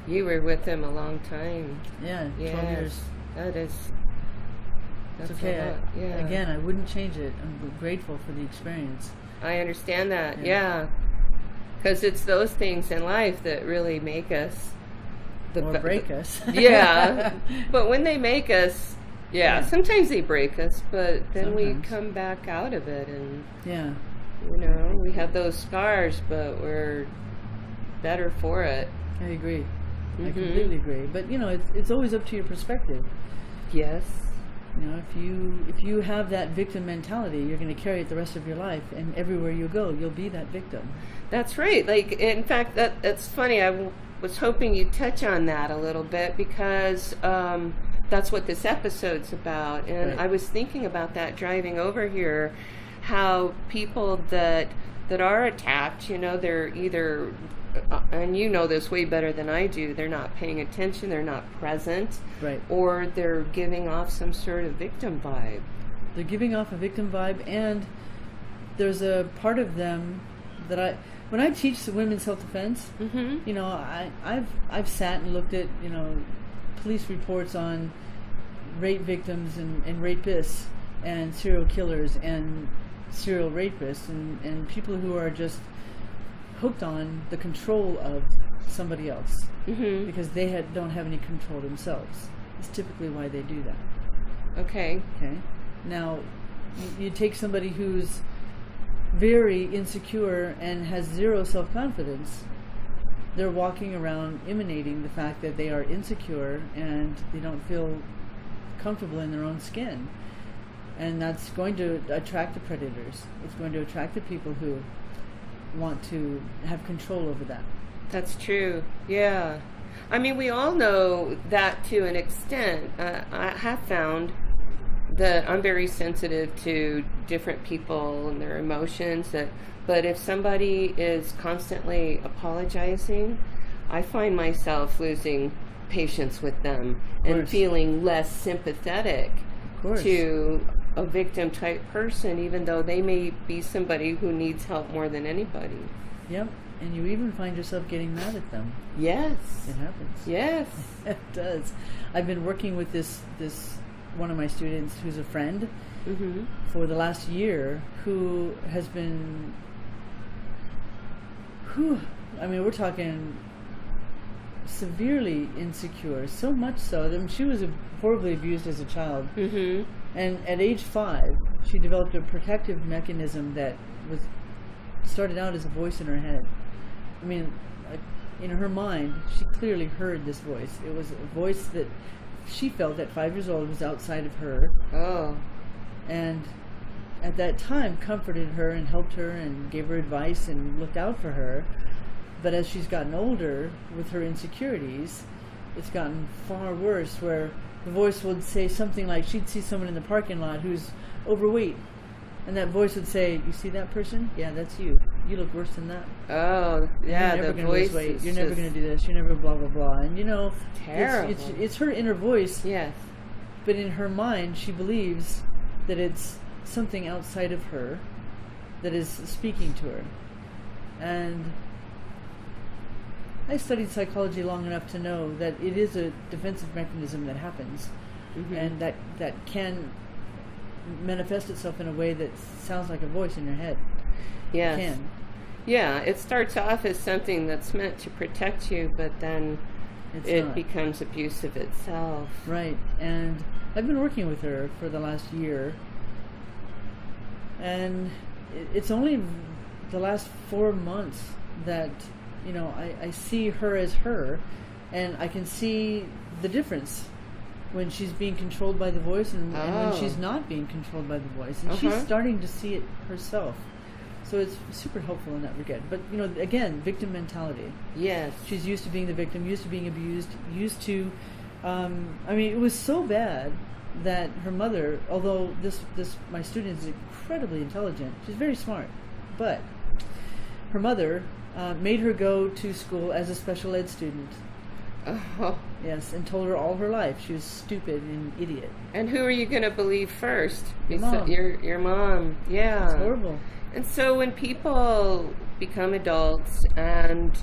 Speaker 1: You were with him a long time.
Speaker 4: Yeah, 12
Speaker 1: Yes.
Speaker 4: years.
Speaker 1: That's
Speaker 4: It's okay.
Speaker 1: a lot. Yeah.
Speaker 4: Again, I wouldn't change it. I'm grateful for the experience.
Speaker 1: I understand that.
Speaker 4: Yeah.
Speaker 1: Yeah. Because it's those things in life that really make us
Speaker 4: Or break us.
Speaker 1: Yeah. But when they make us,
Speaker 4: Yeah.
Speaker 1: sometimes they break us, but then we
Speaker 4: Sometimes.
Speaker 1: come back out of it and,
Speaker 4: Yeah.
Speaker 1: we have those scars, but we're better for it.
Speaker 4: I agree. I
Speaker 1: Mhm.
Speaker 4: completely agree. But it's always up to your perspective.
Speaker 1: Yes.
Speaker 4: If you have that victim mentality, you're going to carry it the rest of your life, and everywhere you go, you'll be that victim.
Speaker 1: That's right. Like, in fact, that's funny. I was hoping you'd touch on that a little bit because that's what this episode's about. And
Speaker 4: Right.
Speaker 1: I was thinking about that driving over here, how people that are attacked, they're either, and you know this way better than I do, they're not paying attention, they're not present,
Speaker 4: Right.
Speaker 1: or they're giving off some sort of victim vibe.
Speaker 4: They're giving off a victim vibe, and there's a part of them that when I teach the women's self-defense,
Speaker 1: Mm-hmm.
Speaker 4: I've sat and looked at police reports on rape victims and rapists and serial killers and serial rapists and people who are just hooked on the control of somebody else
Speaker 1: Mm-hmm.
Speaker 4: because they don't have any control themselves. It's typically why they do that.
Speaker 1: Okay.
Speaker 4: Okay. Now, you take somebody who's very insecure and has zero self-confidence. They're walking around emanating the fact that they are insecure and they don't feel comfortable in their own skin. And that's going to attract the predators. It's going to attract the people who want to have control over that.
Speaker 1: That's true. Yeah. I mean, we all know that to an extent. I have found that I'm very sensitive to different people and their emotions. But if somebody is constantly apologizing, I find myself losing patience with them and
Speaker 4: course.
Speaker 1: feeling less sympathetic
Speaker 4: Of course.
Speaker 1: to a victim type person, even though they may be somebody who needs help more than anybody.
Speaker 4: Yep. And you even find yourself getting mad at them.
Speaker 1: Yes.
Speaker 4: It happens.
Speaker 1: Yes.
Speaker 4: It does. I've been working with this one of my students who's a friend
Speaker 1: Mm-hmm.
Speaker 4: for the last year who has been we're talking severely insecure, so much so that she was horribly abused as a child.
Speaker 1: Mm-hmm.
Speaker 4: And at age 5, she developed a protective mechanism that was started out as a voice in her head. I mean, in her mind, she clearly heard this voice. It was a voice that she felt at 5 years old was outside of her.
Speaker 1: Oh.
Speaker 4: And at that time comforted her and helped her and gave her advice and looked out for her. But as she's gotten older with her insecurities, it's gotten far worse, where the voice would say something like, she'd see someone in the parking lot who's overweight, and that voice would say, "You see that person? Yeah, that's you. You look worse than that.
Speaker 1: Oh, yeah,
Speaker 4: You're never
Speaker 1: the
Speaker 4: going to lose
Speaker 1: voice
Speaker 4: weight.
Speaker 1: is
Speaker 4: You're never
Speaker 1: just
Speaker 4: going to do this. You're never blah, blah, blah." And
Speaker 1: terrible.
Speaker 4: it's her inner voice,
Speaker 1: Yes.
Speaker 4: but in her mind, she believes that it's something outside of her that is speaking to her. And I studied psychology long enough to know that it is a defensive mechanism that happens, and that can manifest itself in a way that sounds like a voice in your head.
Speaker 1: Yes.
Speaker 4: It can.
Speaker 1: Yeah, it starts off as something that's meant to protect you, but then it
Speaker 4: not.
Speaker 1: becomes abusive itself.
Speaker 4: Right. And I've been working with her for the last year, and it's only the last 4 months that I see her as her, and I can see the difference when she's being controlled by the voice and when she's not being controlled by the voice, and she's starting to see it herself. So it's super helpful in that regard. But again, victim mentality.
Speaker 1: Yes.
Speaker 4: She's used to being the victim, used to being abused, used to it was so bad that her mother, although this my student is incredibly intelligent, she's very smart, but her mother made her go to school as a special ed student.
Speaker 1: Oh.
Speaker 4: Yes, and told her all her life she was stupid and an idiot.
Speaker 1: And who are you going to believe first?
Speaker 4: Your mom.
Speaker 1: Your mom. Yeah.
Speaker 4: It's horrible.
Speaker 1: And so when people become adults and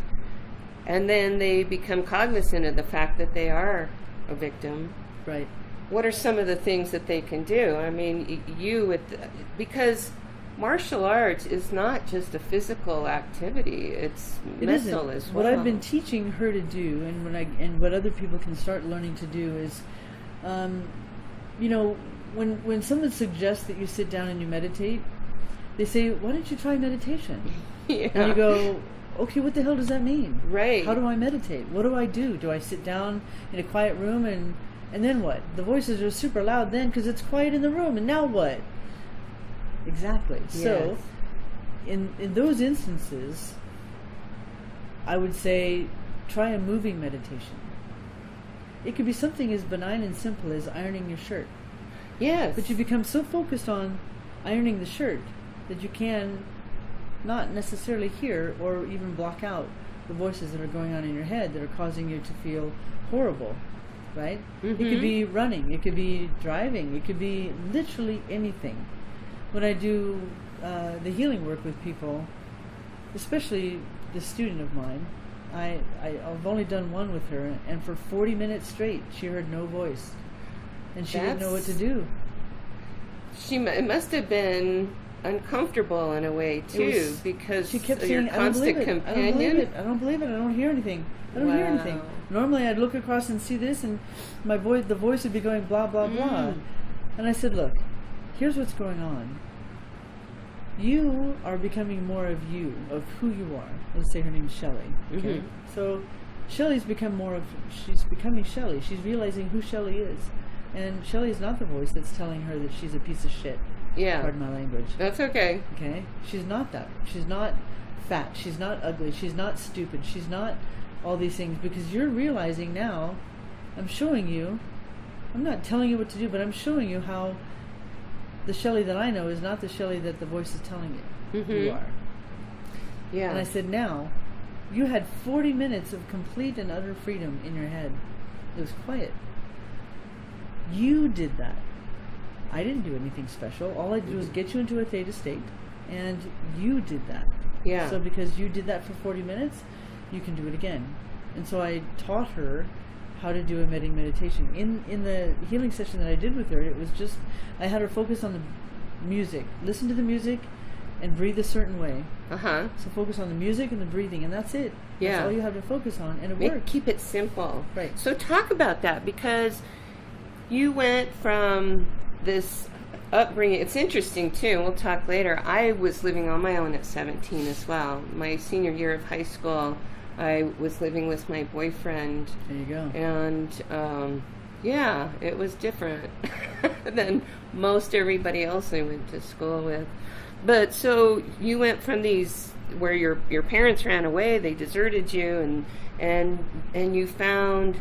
Speaker 1: then they become cognizant of the fact that they are a victim,
Speaker 4: Right.
Speaker 1: what are some of the things that they can do? I mean, because martial arts is not just a physical activity; it's mental as well.
Speaker 4: What I've been teaching her to do, and what other people can start learning to do is, when someone suggests that you sit down and you meditate, they say, "Why don't you try meditation?"
Speaker 1: Yeah.
Speaker 4: And you go, "Okay, what the hell does that mean?
Speaker 1: Right.
Speaker 4: How do I meditate? What do I do? Do I sit down in a quiet room and then what? The voices are super loud then because it's quiet in the room, and now what?" Exactly.
Speaker 1: Yes.
Speaker 4: So, in those instances, I would say try a moving meditation. It could be something as benign and simple as ironing your shirt.
Speaker 1: Yes.
Speaker 4: But you become so focused on ironing the shirt that you can not necessarily hear or even block out the voices that are going on in your head that are causing you to feel horrible, right? It could be running, it could be driving, it could be literally anything. When I do the healing work with people, especially this student of mine, I've only done one with her, and for 40 minutes straight, she heard no voice, and she didn't know what to do.
Speaker 1: It must have been uncomfortable in a way too, because
Speaker 4: she kept
Speaker 1: your
Speaker 4: saying,
Speaker 1: constant companion.
Speaker 4: I don't believe it. I don't hear anything. I don't hear anything. Normally, I'd look across and see this, and the voice would be going blah blah blah. And I said, "Look, here's what's going on. You are becoming more of you, of who you are." Let's say her name is Shelley. Okay, so she's becoming Shelley. She's realizing who Shelley is, and Shelley is not the voice that's telling her that she's a piece of shit.
Speaker 1: Yeah.
Speaker 4: Pardon my language.
Speaker 1: That's okay.
Speaker 4: Okay? She's not that. She's not fat. She's not ugly. She's not stupid. She's not all these things, because you're realizing now, I'm showing you, I'm not telling you what to do, but I'm showing you how the Shelley that I know is not the Shelley that the voice is telling you are.
Speaker 1: Yeah.
Speaker 4: And I said, now, you had 40 minutes of complete and utter freedom in your head. It was quiet. You did that. I didn't do anything special. All I did was get you into a theta state, and you did that.
Speaker 1: Yeah.
Speaker 4: So because you did that for 40 minutes, you can do it again. And so I taught her how to do a meditation. In the healing session that I did with her, it was just, I had her focus on the music. Listen to the music and breathe a certain way. So focus on the music and the breathing, and that's it.
Speaker 1: Yeah.
Speaker 4: That's all you have to focus on, and it works.
Speaker 1: Keep it simple.
Speaker 4: Right.
Speaker 1: So talk about that, because you went from this upbringing, it's interesting too. We'll talk later. I was living on my own at 17 as well. My senior year of high school, I was living with my boyfriend.
Speaker 4: There you go.
Speaker 1: And yeah, it was different than most everybody else I went to school with. But so you went from these where your parents ran away, they deserted you, and you found.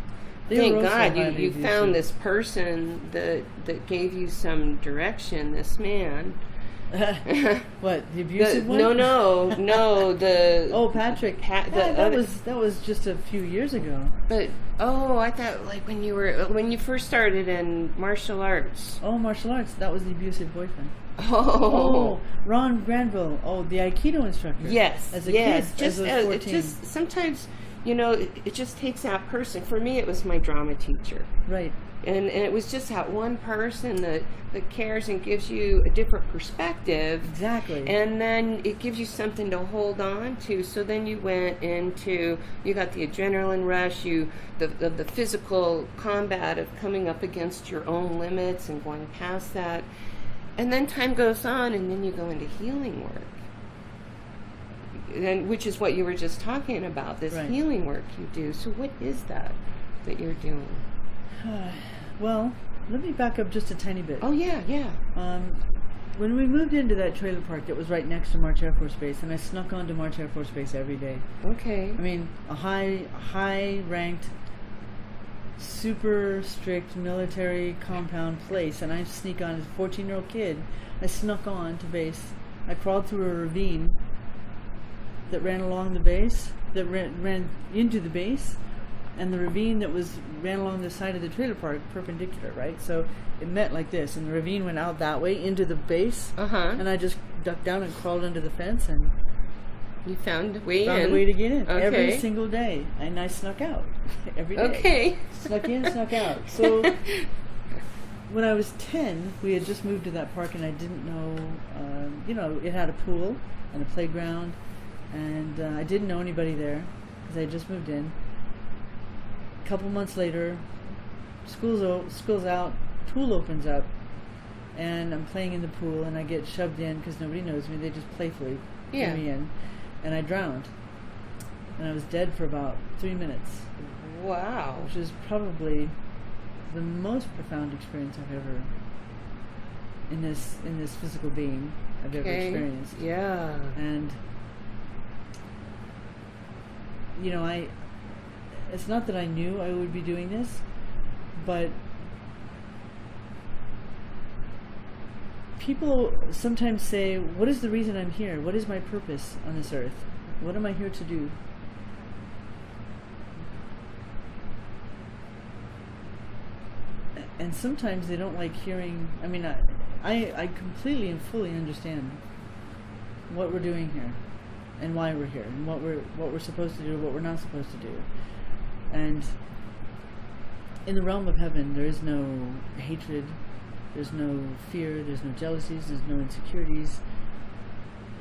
Speaker 1: Thank God you found this person that gave you some direction. This man.
Speaker 4: What, the abusive one?
Speaker 1: No. The
Speaker 4: Patrick. That was just a few years ago.
Speaker 1: But I thought like when you first started in martial arts.
Speaker 4: Oh, martial arts. That was the abusive boyfriend.
Speaker 1: Oh,
Speaker 4: Ron Granville. Oh, the Aikido instructor.
Speaker 1: Yes,
Speaker 4: as a kid,
Speaker 1: just
Speaker 4: as 14.
Speaker 1: just sometimes. It just takes that person. For me, it was my drama teacher.
Speaker 4: Right.
Speaker 1: And it was just that one person that cares and gives you a different perspective.
Speaker 4: Exactly.
Speaker 1: And then it gives you something to hold on to. So then you went into, you got the adrenaline rush, the physical combat of coming up against your own limits and going past that. And then time goes on, and then you go into healing work. And which is what you were just talking about, this
Speaker 4: right.
Speaker 1: healing work you do. So what is that you're doing?
Speaker 4: Well, let me back up just a tiny bit.
Speaker 1: Oh, yeah.
Speaker 4: When we moved into that trailer park that was right next to March Air Force Base, and I snuck onto March Air Force Base every day.
Speaker 1: Okay.
Speaker 4: I mean, a high-ranked, super strict military compound place, and I sneak on as a 14-year-old kid. I snuck on to base. I crawled through a ravine that ran along the base, that ran into the base, and the ravine that ran along the side of the trailer park, perpendicular, right? So it met like this, and the ravine went out that way into the base, and I just ducked down and crawled under the fence, and
Speaker 1: you found a way
Speaker 4: to get in
Speaker 1: okay.
Speaker 4: every single day, and I snuck out every day.
Speaker 1: Okay.
Speaker 4: Snuck in, snuck out. So when I was 10, we had just moved to that park, and I didn't know, it had a pool and a playground. And I didn't know anybody there because I had just moved in. A couple months later, school's out, pool opens up, and I'm playing in the pool, and I get shoved in because nobody knows me. They just playfully threw me in, and I drowned. And I was dead for about 3 minutes.
Speaker 1: Wow.
Speaker 4: Which is probably the most profound experience I've ever, in this physical being, I've ever experienced.
Speaker 1: Yeah.
Speaker 4: And it's not that I knew I would be doing this, but people sometimes say, what is the reason I'm here? What is my purpose on this earth? What am I here to do? And sometimes they don't like hearing, I completely and fully understand what we're doing here. And why we're here, and what we're supposed to do, what we're not supposed to do. And in the realm of heaven, there is no hatred, there's no fear, there's no jealousies, there's no insecurities.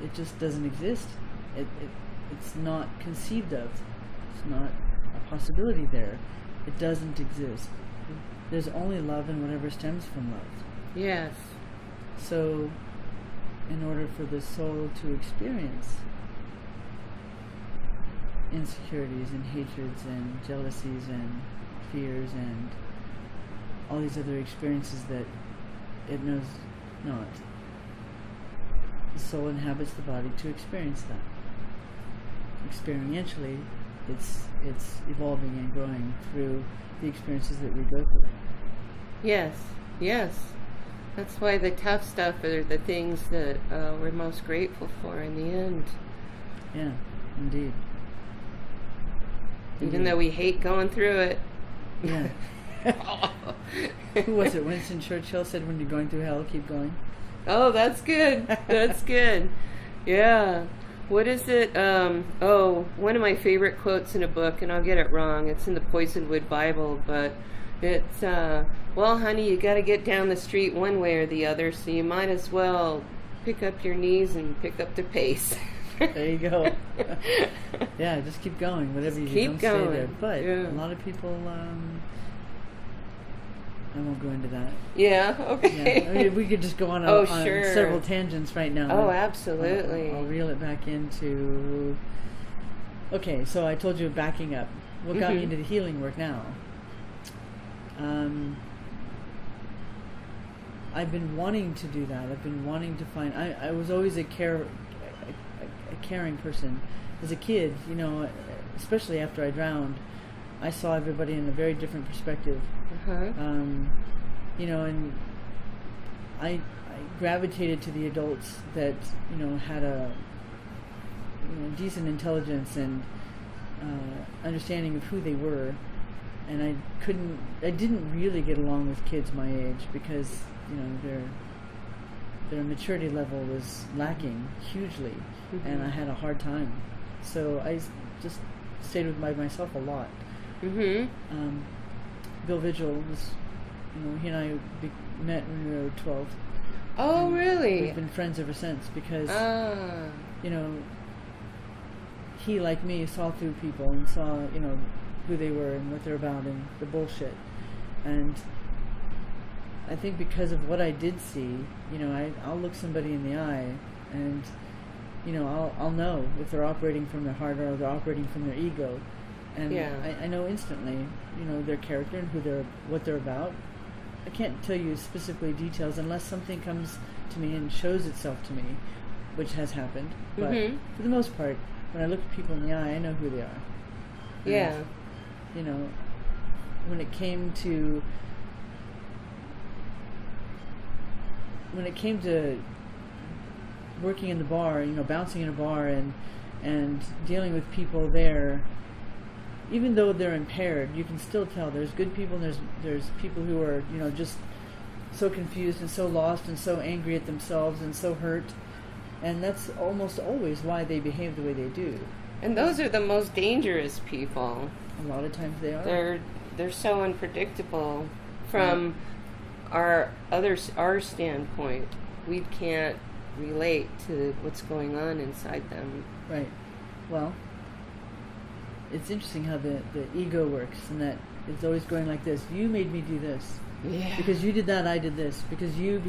Speaker 4: It just doesn't exist. It's not conceived of. It's not a possibility there. It doesn't exist. There's only love and whatever stems from love.
Speaker 1: Yes.
Speaker 4: So, in order for the soul to experience insecurities and hatreds and jealousies and fears and all these other experiences that it knows not, the soul inhabits the body to experience that. Experientially, it's evolving and growing through the experiences that we go through.
Speaker 1: Yes. That's why the tough stuff are the things that we're most grateful for in the end.
Speaker 4: Yeah, indeed.
Speaker 1: Even though we hate going through it.
Speaker 4: Yeah. Who was it? Winston Churchill said, when you're going through hell, keep going.
Speaker 1: Oh, that's good. That's good. Yeah. What is it? One of my favorite quotes in a book, and I'll get it wrong. It's in the Poisonwood Bible, but it's, well, honey, you got to get down the street one way or the other, so you might as well pick up your knees and pick up the pace.
Speaker 4: There you go. Yeah, just keep going. Whatever you
Speaker 1: keep
Speaker 4: don't
Speaker 1: going.
Speaker 4: Stay there. But a lot of people I won't go into that.
Speaker 1: Yeah,
Speaker 4: Yeah,
Speaker 1: okay.
Speaker 4: I mean, we could just go on,
Speaker 1: Oh,
Speaker 4: on
Speaker 1: sure.
Speaker 4: several tangents right now.
Speaker 1: Oh, absolutely.
Speaker 4: I'll reel it back into. Okay, so I told you backing up. What got me
Speaker 1: Mhm.
Speaker 4: into the healing work now? I've been wanting to do that. I've been wanting to find. I was always a caring person. As a kid, you know, especially after I drowned, I saw everybody in a very different perspective.
Speaker 1: Uh-huh.
Speaker 4: You know, and I gravitated to the adults that, you know, had a decent intelligence and understanding of who they were, and I didn't really get along with kids my age because, you know, their maturity level was lacking hugely, and I had a hard time. So I just stayed by myself a lot.
Speaker 1: Mm-hmm.
Speaker 4: Bill Vigil was, you know, he and I met when we were 12.
Speaker 1: Oh,
Speaker 4: And
Speaker 1: really?
Speaker 4: We've been friends ever since because,
Speaker 1: Ah.
Speaker 4: you know, he, like me, saw through people and saw, you know, who they were and what they're about and the bullshit. And I think because of what I did see, you know, I'll look somebody in the eye and, you know, I'll know if they're operating from their heart or they're operating from their ego. And
Speaker 1: Yeah.
Speaker 4: I know instantly, you know, their character and what they're about. I can't tell you specifically details unless something comes to me and shows itself to me, which has happened. But for the most part, when I look at people in the eye, I know who they are.
Speaker 1: Yeah.
Speaker 4: And, you know, when it came to working in the bar, you know, bouncing in a bar and dealing with people there, even though they're impaired, you can still tell there's good people and there's people who are, you know, just so confused and so lost and so angry at themselves and so hurt, and that's almost always why they behave the way they do.
Speaker 1: And those are the most dangerous people.
Speaker 4: A lot of times they are.
Speaker 1: They're so unpredictable from our standpoint. We can't relate to what's going on inside them.
Speaker 4: Right. Well, it's interesting how the ego works, and that it's always going like this. You made me do this.
Speaker 1: Yeah.
Speaker 4: Because you did that, I did this. Because you.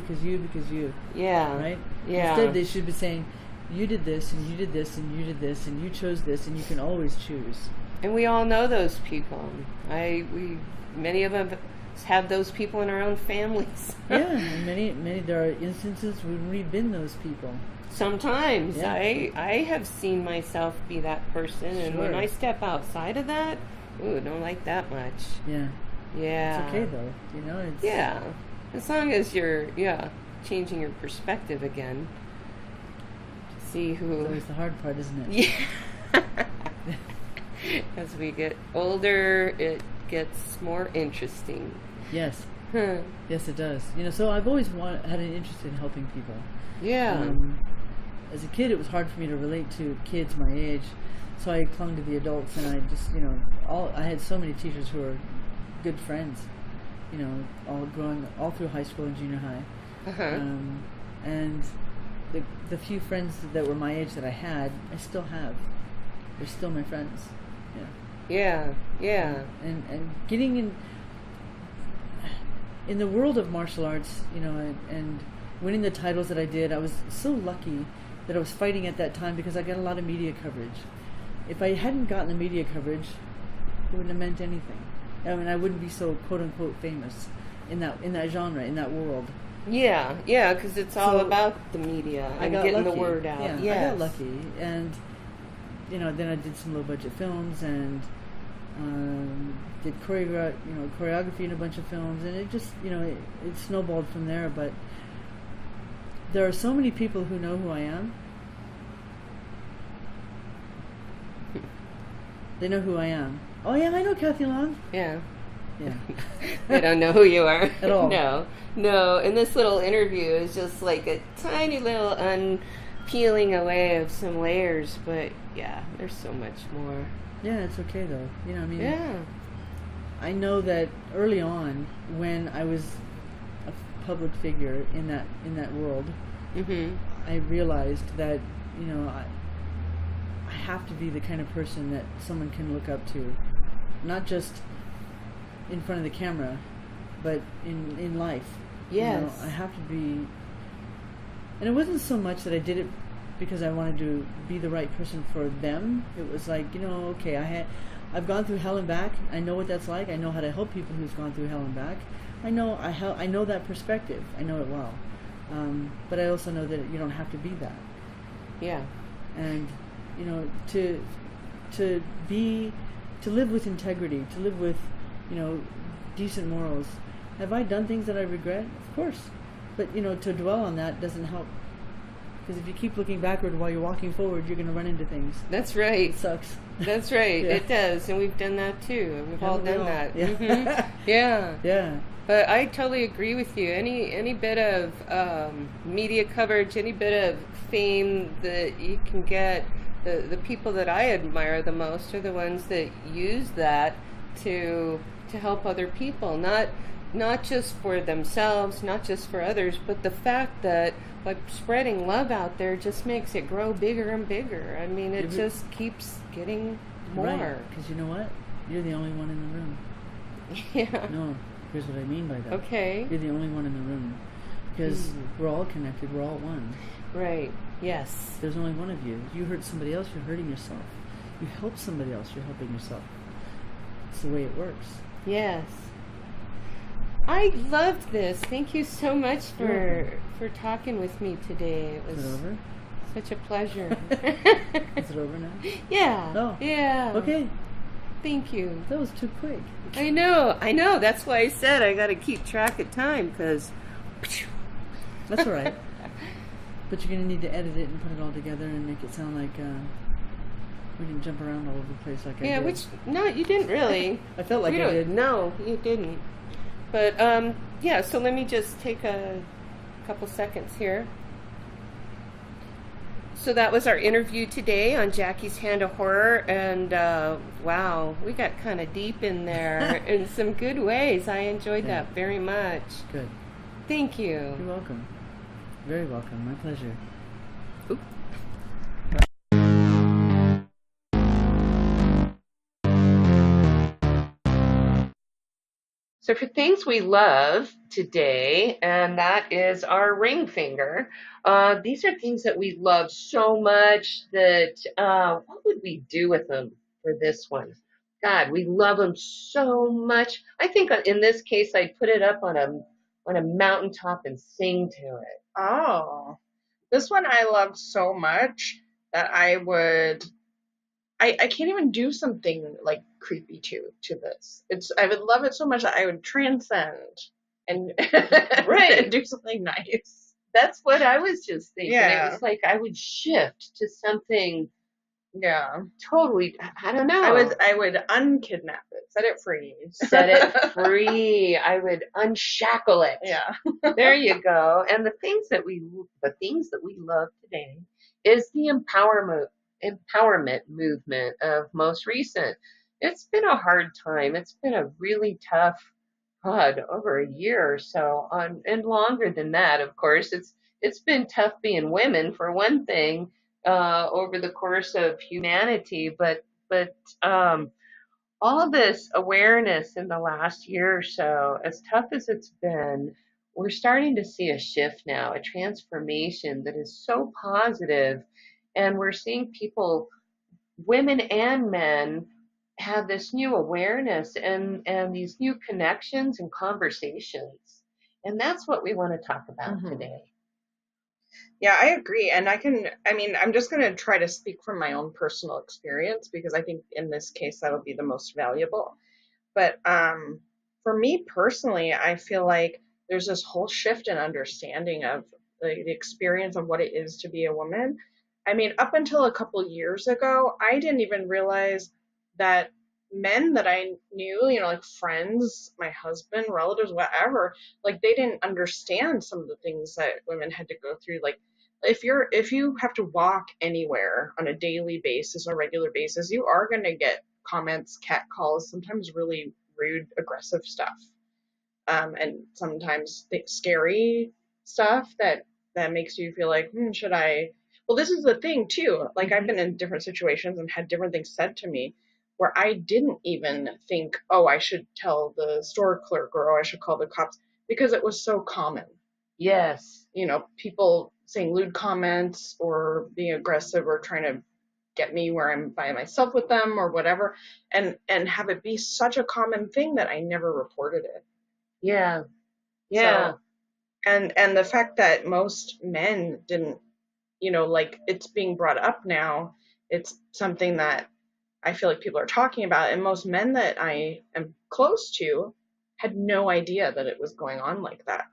Speaker 1: Yeah.
Speaker 4: Right?
Speaker 1: Yeah.
Speaker 4: Instead, they should be saying, you did this, and you did this, and you did this, and you chose this, and you can always choose.
Speaker 1: And we all know those people. Many of us have those people in our own families.
Speaker 4: Yeah, and many there are instances when we've been those people.
Speaker 1: Sometimes
Speaker 4: Yeah.
Speaker 1: I have seen myself be that person, and when
Speaker 4: Sure.
Speaker 1: I step outside of that, ooh, don't like that much.
Speaker 4: Yeah.
Speaker 1: Yeah.
Speaker 4: It's okay though, you know. It's
Speaker 1: Yeah. As long as you're changing your perspective again. See
Speaker 4: It's
Speaker 1: who.
Speaker 4: always the hard part, isn't it?
Speaker 1: Yeah. As we get older, it gets more interesting.
Speaker 4: Yes.
Speaker 1: Huh.
Speaker 4: Yes, it does. You know, so I've always had an interest in helping people.
Speaker 1: Yeah.
Speaker 4: As a kid, it was hard for me to relate to kids my age, so I clung to the adults, and I just, you know, I had so many teachers who were good friends, you know, all through high school and junior high.
Speaker 1: Uh-huh.
Speaker 4: And the few friends that were my age that I had, I still have. They're still my friends. Yeah.
Speaker 1: Yeah.
Speaker 4: And getting in the world of martial arts, you know, and winning the titles that I did, I was so lucky that I was fighting at that time because I got a lot of media coverage. If I hadn't gotten the media coverage, it wouldn't have meant anything. I mean, I wouldn't be so quote unquote famous in that genre, in that world.
Speaker 1: Yeah, because it's all about the media and getting the word out.
Speaker 4: Yeah,
Speaker 1: Yes.
Speaker 4: I got lucky, and you know, then I did some low budget films and did choreography in a bunch of films, and it just, you know, it snowballed from there. But there are so many people who know who I am. They know who I am. Oh yeah, I know Kathy Long.
Speaker 1: Yeah.
Speaker 4: Yeah.
Speaker 1: They don't know who you are.
Speaker 4: At all.
Speaker 1: No. And this little interview is just like a tiny little unpeeling away of some layers, but yeah, there's so much more.
Speaker 4: Yeah, it's okay though. You know, I mean,
Speaker 1: Yeah.
Speaker 4: I know that early on, when I was a public figure in that world,
Speaker 1: Mhm.
Speaker 4: I realized that, you know, I have to be the kind of person that someone can look up to, not just in front of the camera, but in life.
Speaker 1: Yes.
Speaker 4: I have to be. And it wasn't so much that I did it because I wanted to be the right person for them. It was like, okay, I've gone through hell and back. I know what that's like. I know how to help people who's gone through hell and back. I know that perspective. I know it well. But I also know that you don't have to be that.
Speaker 1: Yeah.
Speaker 4: And to live with integrity, to live with decent morals. Have I done things that I regret? Of course. But to dwell on that doesn't help. Because if you keep looking backward while you're walking forward, you're going to run into things.
Speaker 1: That's right.
Speaker 4: It sucks.
Speaker 1: That's right.
Speaker 4: Yeah.
Speaker 1: It does, and we've done that too. We've all done that.
Speaker 4: Yeah.
Speaker 1: Mm-hmm. Yeah.
Speaker 4: Yeah.
Speaker 1: But I totally agree with you. Any bit of media coverage, any bit of fame that you can get, the people that I admire the most are the ones that use that to help other people, not just for themselves, not just for others, but the fact that like spreading love out there just makes it grow bigger and bigger. I mean, it just keeps getting more.
Speaker 4: Right. Because you know what? You're the only one in the room.
Speaker 1: Yeah.
Speaker 4: No. Here's what I mean by that.
Speaker 1: Okay.
Speaker 4: You're the only one in the room. Because we're all connected. We're all one.
Speaker 1: Right. Yes.
Speaker 4: There's only one of you. You hurt somebody else, you're hurting yourself. You help somebody else, you're helping yourself. It's the way it works.
Speaker 1: Yes. I loved this. Thank you so much for talking with me today. It was
Speaker 4: Is it over?
Speaker 1: such a pleasure.
Speaker 4: Is it over now?
Speaker 1: Yeah.
Speaker 4: Oh.
Speaker 1: Yeah.
Speaker 4: Okay.
Speaker 1: Thank you.
Speaker 4: That was too quick.
Speaker 1: I know. That's why I said I got to keep track of time because.
Speaker 4: That's all right. But you're going to need to edit it and put it all together and make it sound like we didn't jump around all over the place like I did.
Speaker 1: Which, no, you didn't really.
Speaker 4: I felt like I did.
Speaker 1: No, you didn't. But, so let me just take a couple seconds here. So that was our interview today on Jackie's Hand of Horror, and wow, we got kind of deep in there in some good ways. I enjoyed that very much.
Speaker 4: Good.
Speaker 1: Thank you.
Speaker 4: You're welcome. Very welcome. My pleasure.
Speaker 1: Oop. So for things we love today, and that is our ring finger. These are things that we love so much that what would we do with them for this one? God, we love them so much. I think in this case, I'd put it up on a mountaintop and sing to it.
Speaker 2: Oh, this one I loved so much that I can't even do something like creepy to this. I would love it so much that I would transcend and and do something nice.
Speaker 1: That's what I was just thinking.
Speaker 2: Yeah.
Speaker 1: It was like I would shift to something
Speaker 2: Yeah.
Speaker 1: totally, I don't know.
Speaker 2: I would unkidnap it, set it free.
Speaker 1: Set it free. I would unshackle it.
Speaker 2: Yeah.
Speaker 1: There you go. And the things that we love today is the empowerment movement of most recent. It's been a hard time. It's been a really tough, over a year or so, and longer than that, of course. It's been tough being women for one thing, over the course of humanity, but all this awareness in the last year or so, as tough as it's been, we're starting to see a shift now, a transformation that is so positive, and we're seeing people, women and men, have this new awareness and these new connections and conversations. And that's what we want to talk about today.
Speaker 2: Yeah, I agree. And I'm just going to try to speak from my own personal experience because I think in this case that'll be the most valuable. But for me personally, I feel like there's this whole shift in understanding of the experience of what it is to be a woman. I mean, up until a couple years ago, I didn't even realize that men that I knew, like friends, my husband, relatives, whatever, like they didn't understand some of the things that women had to go through. Like if you have to walk anywhere on a daily basis or regular basis, you are going to get comments, catcalls, sometimes really rude, aggressive stuff. And sometimes scary stuff that makes you feel like, should I? Well, this is the thing too. Like I've been in different situations and had different things said to me where I didn't even think, oh, I should tell the store clerk or oh, I should call the cops because it was so common.
Speaker 1: Yes.
Speaker 2: People saying lewd comments or being aggressive or trying to get me where I'm by myself with them or whatever, and have it be such a common thing that I never reported it.
Speaker 1: Yeah. Yeah.
Speaker 2: So, and the fact that most men didn't, like it's being brought up now, it's something that I feel like people are talking about, and most men that I am close to had no idea that it was going on like that.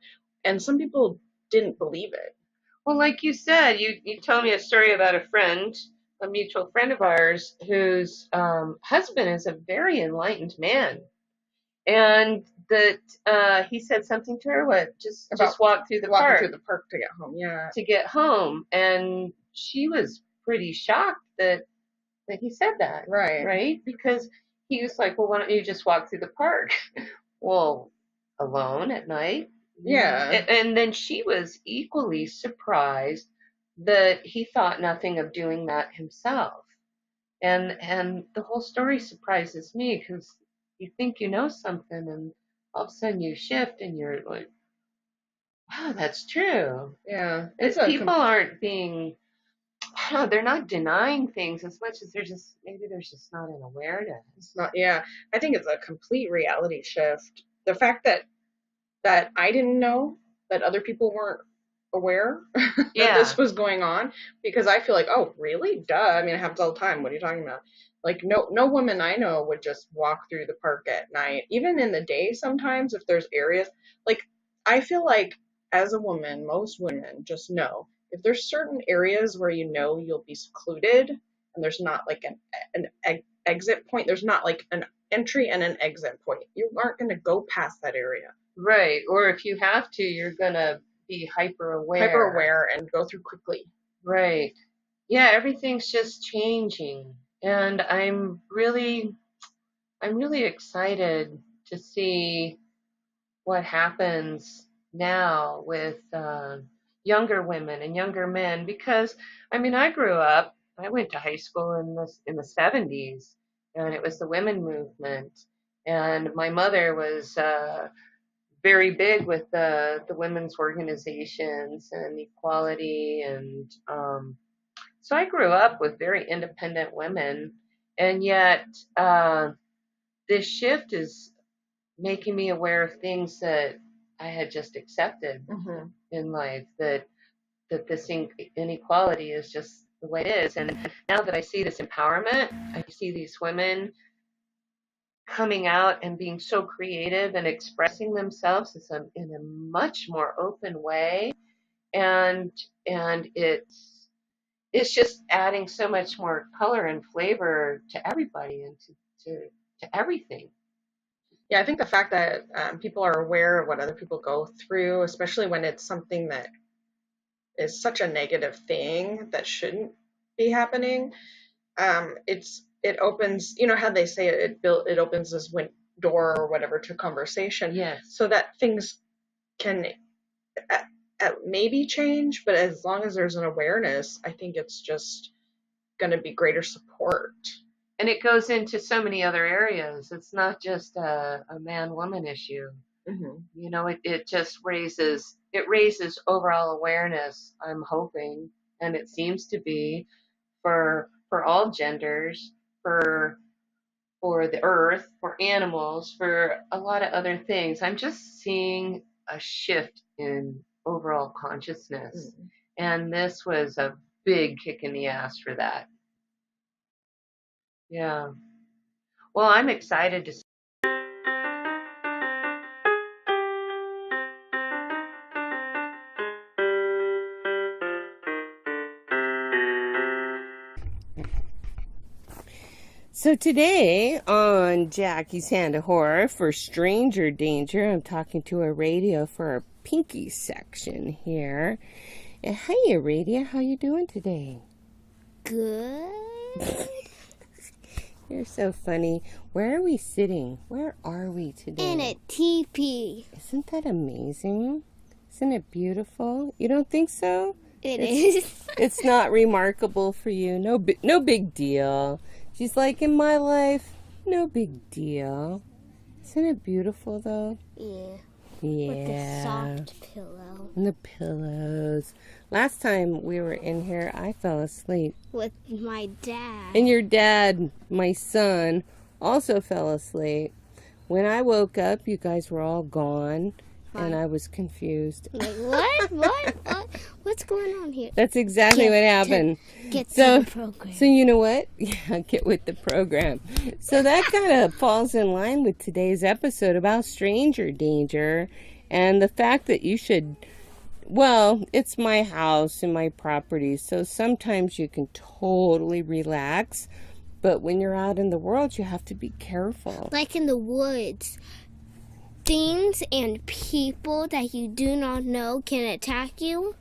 Speaker 2: And some people didn't believe it.
Speaker 1: Well, like you said, you told me a story about a mutual friend of ours, whose husband is a very enlightened man. And that he said something to her, just walk through the
Speaker 2: walking
Speaker 1: park.
Speaker 2: through the park to get home, yeah.
Speaker 1: To get home. And she was pretty shocked that he said that. Right? Because he was like, well, why don't you just walk through the park? Well, alone at night?
Speaker 2: Yeah.
Speaker 1: And then she was equally surprised that he thought nothing of doing that himself. And the whole story surprises me because you think you know something and all of a sudden you shift and you're like, wow, that's true.
Speaker 2: Yeah.
Speaker 1: People aren't being, they're not denying things as much as maybe there's just not an awareness.
Speaker 2: It's not, yeah. I think it's a complete reality shift. The fact that I didn't know, that other people weren't aware that this was going on, because I feel like, oh, really? Duh. I mean, it happens all the time. What are you talking about? Like, no woman I know would just walk through the park at night. Even in the day sometimes, if there's areas. Like, I feel like as a woman, most women just know if there's certain areas where you'll be secluded and there's not like an exit point, there's not like an entry and an exit point. You aren't going to go past that area.
Speaker 1: Right. Or if you have to, you're going to be hyper aware
Speaker 2: and go through quickly.
Speaker 1: Right. Yeah, everything's just changing. And I'm really excited to see what happens now with younger women and younger men, because I went to high school in the 70s, and it was the women movement, and my mother was very big with the women's organizations and equality, and so I grew up with very independent women, and yet this shift is making me aware of things that I had just accepted in life, that this inequality is just the way it is. And now that I see this empowerment, I see these women coming out and being so creative and expressing themselves in a much more open way, and it's just adding so much more color and flavor to everybody and to everything.
Speaker 2: Yeah, I think the fact that people are aware of what other people go through, especially when it's something that is such a negative thing that shouldn't be happening, it opens, how they say it opens this door or whatever to conversation.
Speaker 1: Yes.
Speaker 2: So that things can maybe change, but as long as there's an awareness, I think it's just going to be greater support.
Speaker 1: And it goes into so many other areas. It's not just a man-woman issue.
Speaker 2: Mm-hmm.
Speaker 1: It just raises overall awareness, I'm hoping, and it seems to be for all genders, for the earth, for animals, for a lot of other things. I'm just seeing a shift in overall consciousness. Mm-hmm. And this was a big kick in the ass for that. Yeah. Well, I'm excited to see. So today on Jackie's Hand of Horror for Stranger Danger, I'm talking to Aradia for our Pinky section here. And hi, Aradia, how you doing today?
Speaker 5: Good.
Speaker 1: You're so funny. Where are we sitting? Where are we today?
Speaker 5: In a teepee.
Speaker 1: Isn't that amazing? Isn't it beautiful? You don't think so?
Speaker 5: It is.
Speaker 1: It's not remarkable for you. No big deal. She's like, in my life,
Speaker 6: No big deal. Isn't it beautiful, though?
Speaker 5: Yeah.
Speaker 6: Yeah.
Speaker 5: With the soft pillow.
Speaker 6: And the pillows. Last time we were in here, I fell asleep.
Speaker 5: With my dad.
Speaker 6: And your dad, my son, also fell asleep. When I woke up, you guys were all gone, and I was confused.
Speaker 5: Like, what? What's going on here?
Speaker 6: That's exactly what happened.
Speaker 5: Get to the program.
Speaker 6: So you know what? Yeah, get with the program. So that kind of falls in line with today's episode about stranger danger and the fact that you should, well, it's my house and my property, so sometimes you can totally relax. But when you're out in the world, you have to be careful.
Speaker 5: Like in the woods, things and people that you do not know can attack you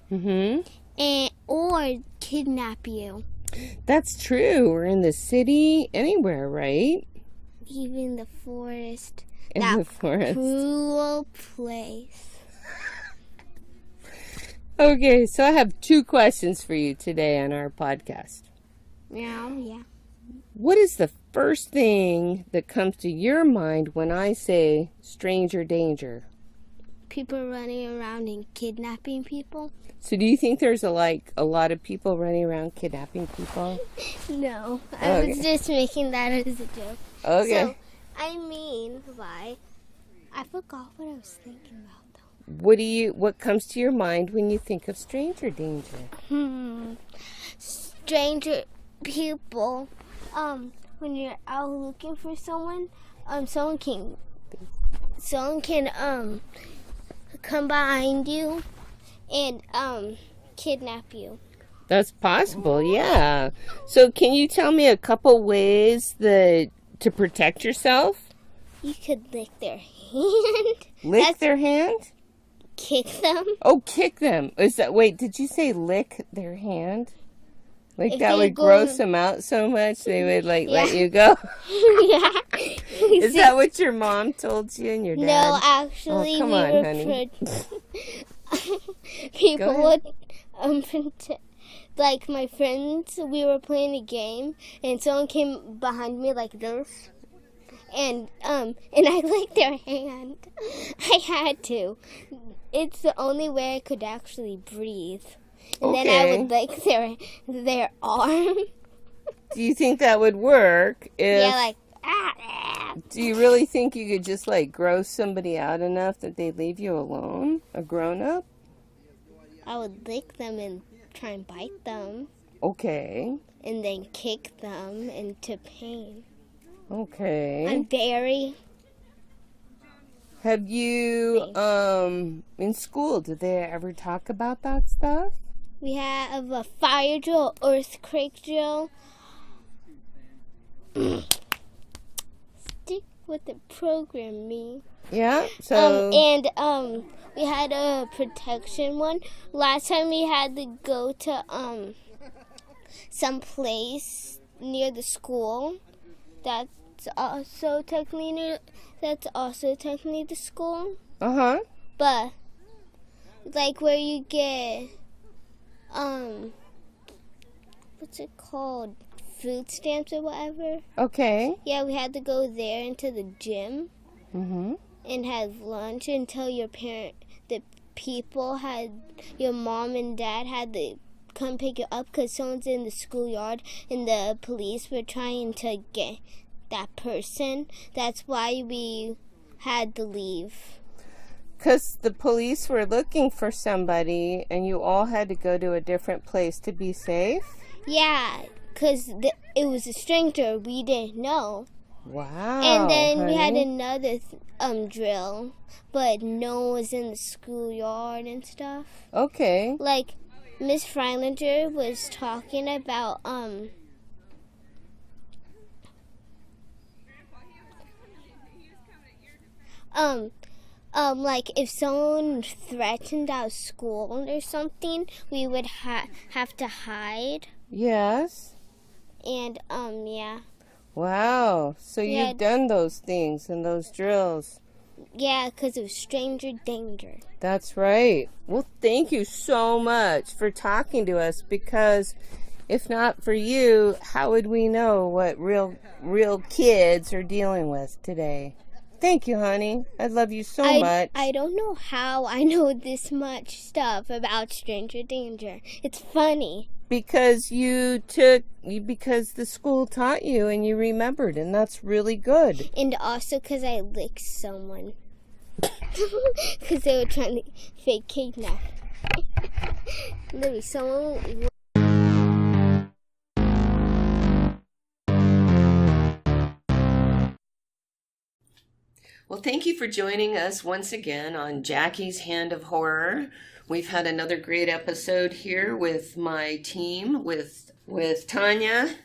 Speaker 5: or kidnap you.
Speaker 6: That's true. We're in the city, anywhere, right?
Speaker 5: Even the forest.
Speaker 6: In the forest.
Speaker 5: Cruel place.
Speaker 6: Okay, so I have 2 questions for you today on our podcast.
Speaker 5: Yeah.
Speaker 6: What is the first thing that comes to your mind when I say stranger danger?
Speaker 5: People running around and kidnapping people?
Speaker 6: So do you think there's a lot of people running around kidnapping people?
Speaker 5: No, I was just making that as a joke.
Speaker 6: Okay.
Speaker 5: So, I forgot what I was thinking about though.
Speaker 6: What comes to your mind when you think of stranger danger?
Speaker 5: Stranger people. When you're out looking for someone, someone can come behind you and kidnap you.
Speaker 6: That's possible, yeah. So can you tell me a couple ways to protect yourself?
Speaker 5: You could lick their hand.
Speaker 6: Lick their hand?
Speaker 5: Kick them.
Speaker 6: Oh, kick them. Wait, did you say lick their hand? Like
Speaker 5: If
Speaker 6: that
Speaker 5: they
Speaker 6: would
Speaker 5: go
Speaker 6: gross them out so much they would let you go?
Speaker 5: Yeah.
Speaker 6: Is that what your mom told you and your dad?
Speaker 5: No, actually,
Speaker 6: come
Speaker 5: we
Speaker 6: on,
Speaker 5: were
Speaker 6: honey.
Speaker 5: people would like my friends. We were playing a game, and someone came behind me like this, and I licked their hand. I had to. It's the only way I could actually breathe. And then I would lick their arm.
Speaker 6: Do you think that would work?
Speaker 5: Yeah,
Speaker 6: Do you really think you could just gross somebody out enough that they'd leave you alone? A grown-up?
Speaker 5: I would lick them and try and bite them.
Speaker 6: Okay.
Speaker 5: And then kick them into pain.
Speaker 6: Okay.
Speaker 5: I'm very...
Speaker 6: Have you, in school, did they ever talk about that stuff?
Speaker 5: We have a fire drill, earthquake drill. Stick with the program, me.
Speaker 6: Yeah, so...
Speaker 5: We had a protection one. Last time we had to go to, some place near the school. That's also technically the school.
Speaker 6: Uh-huh.
Speaker 5: But, where you get... what's it called? Food stamps or whatever.
Speaker 6: Okay.
Speaker 5: Yeah, we had to go there into the gym and have lunch until your your mom and dad had to come pick you up because someone's in the schoolyard and the police were trying to get that person. That's why we had to leave.
Speaker 6: Because the police were looking for somebody and you all had to go to a different place to be safe?
Speaker 5: Yeah, because it was a stranger we didn't know.
Speaker 6: Wow.
Speaker 5: And then we had
Speaker 6: honey.
Speaker 5: another drill, but no one was in the schoolyard and stuff.
Speaker 6: Okay.
Speaker 5: Miss Freilinger was talking about if someone threatened our school or something, we would have to hide.
Speaker 6: Yes.
Speaker 5: And yeah.
Speaker 6: Wow. So
Speaker 5: Yeah.
Speaker 6: you've done those things and those drills.
Speaker 5: Yeah, because it was stranger danger.
Speaker 6: That's right. Well, thank you so much for talking to us because, If not for you, how would we know what real kids are dealing with today? Thank you, honey. I love you so much.
Speaker 5: I don't know how I know this much stuff about stranger danger. It's funny.
Speaker 6: Because because the school taught you and you remembered, and that's really good.
Speaker 5: And also because I licked someone. Because they were trying to fake kidnap. Maybe someone.
Speaker 6: Well, thank you for joining us once again on Jackie's Hand of Horror. We've had another great episode here with my team, with Tanya.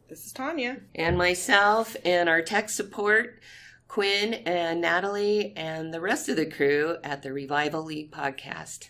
Speaker 2: This is Tanya.
Speaker 6: And myself, and our tech support, Quinn and Natalie, and the rest of the crew at the Revival League podcast.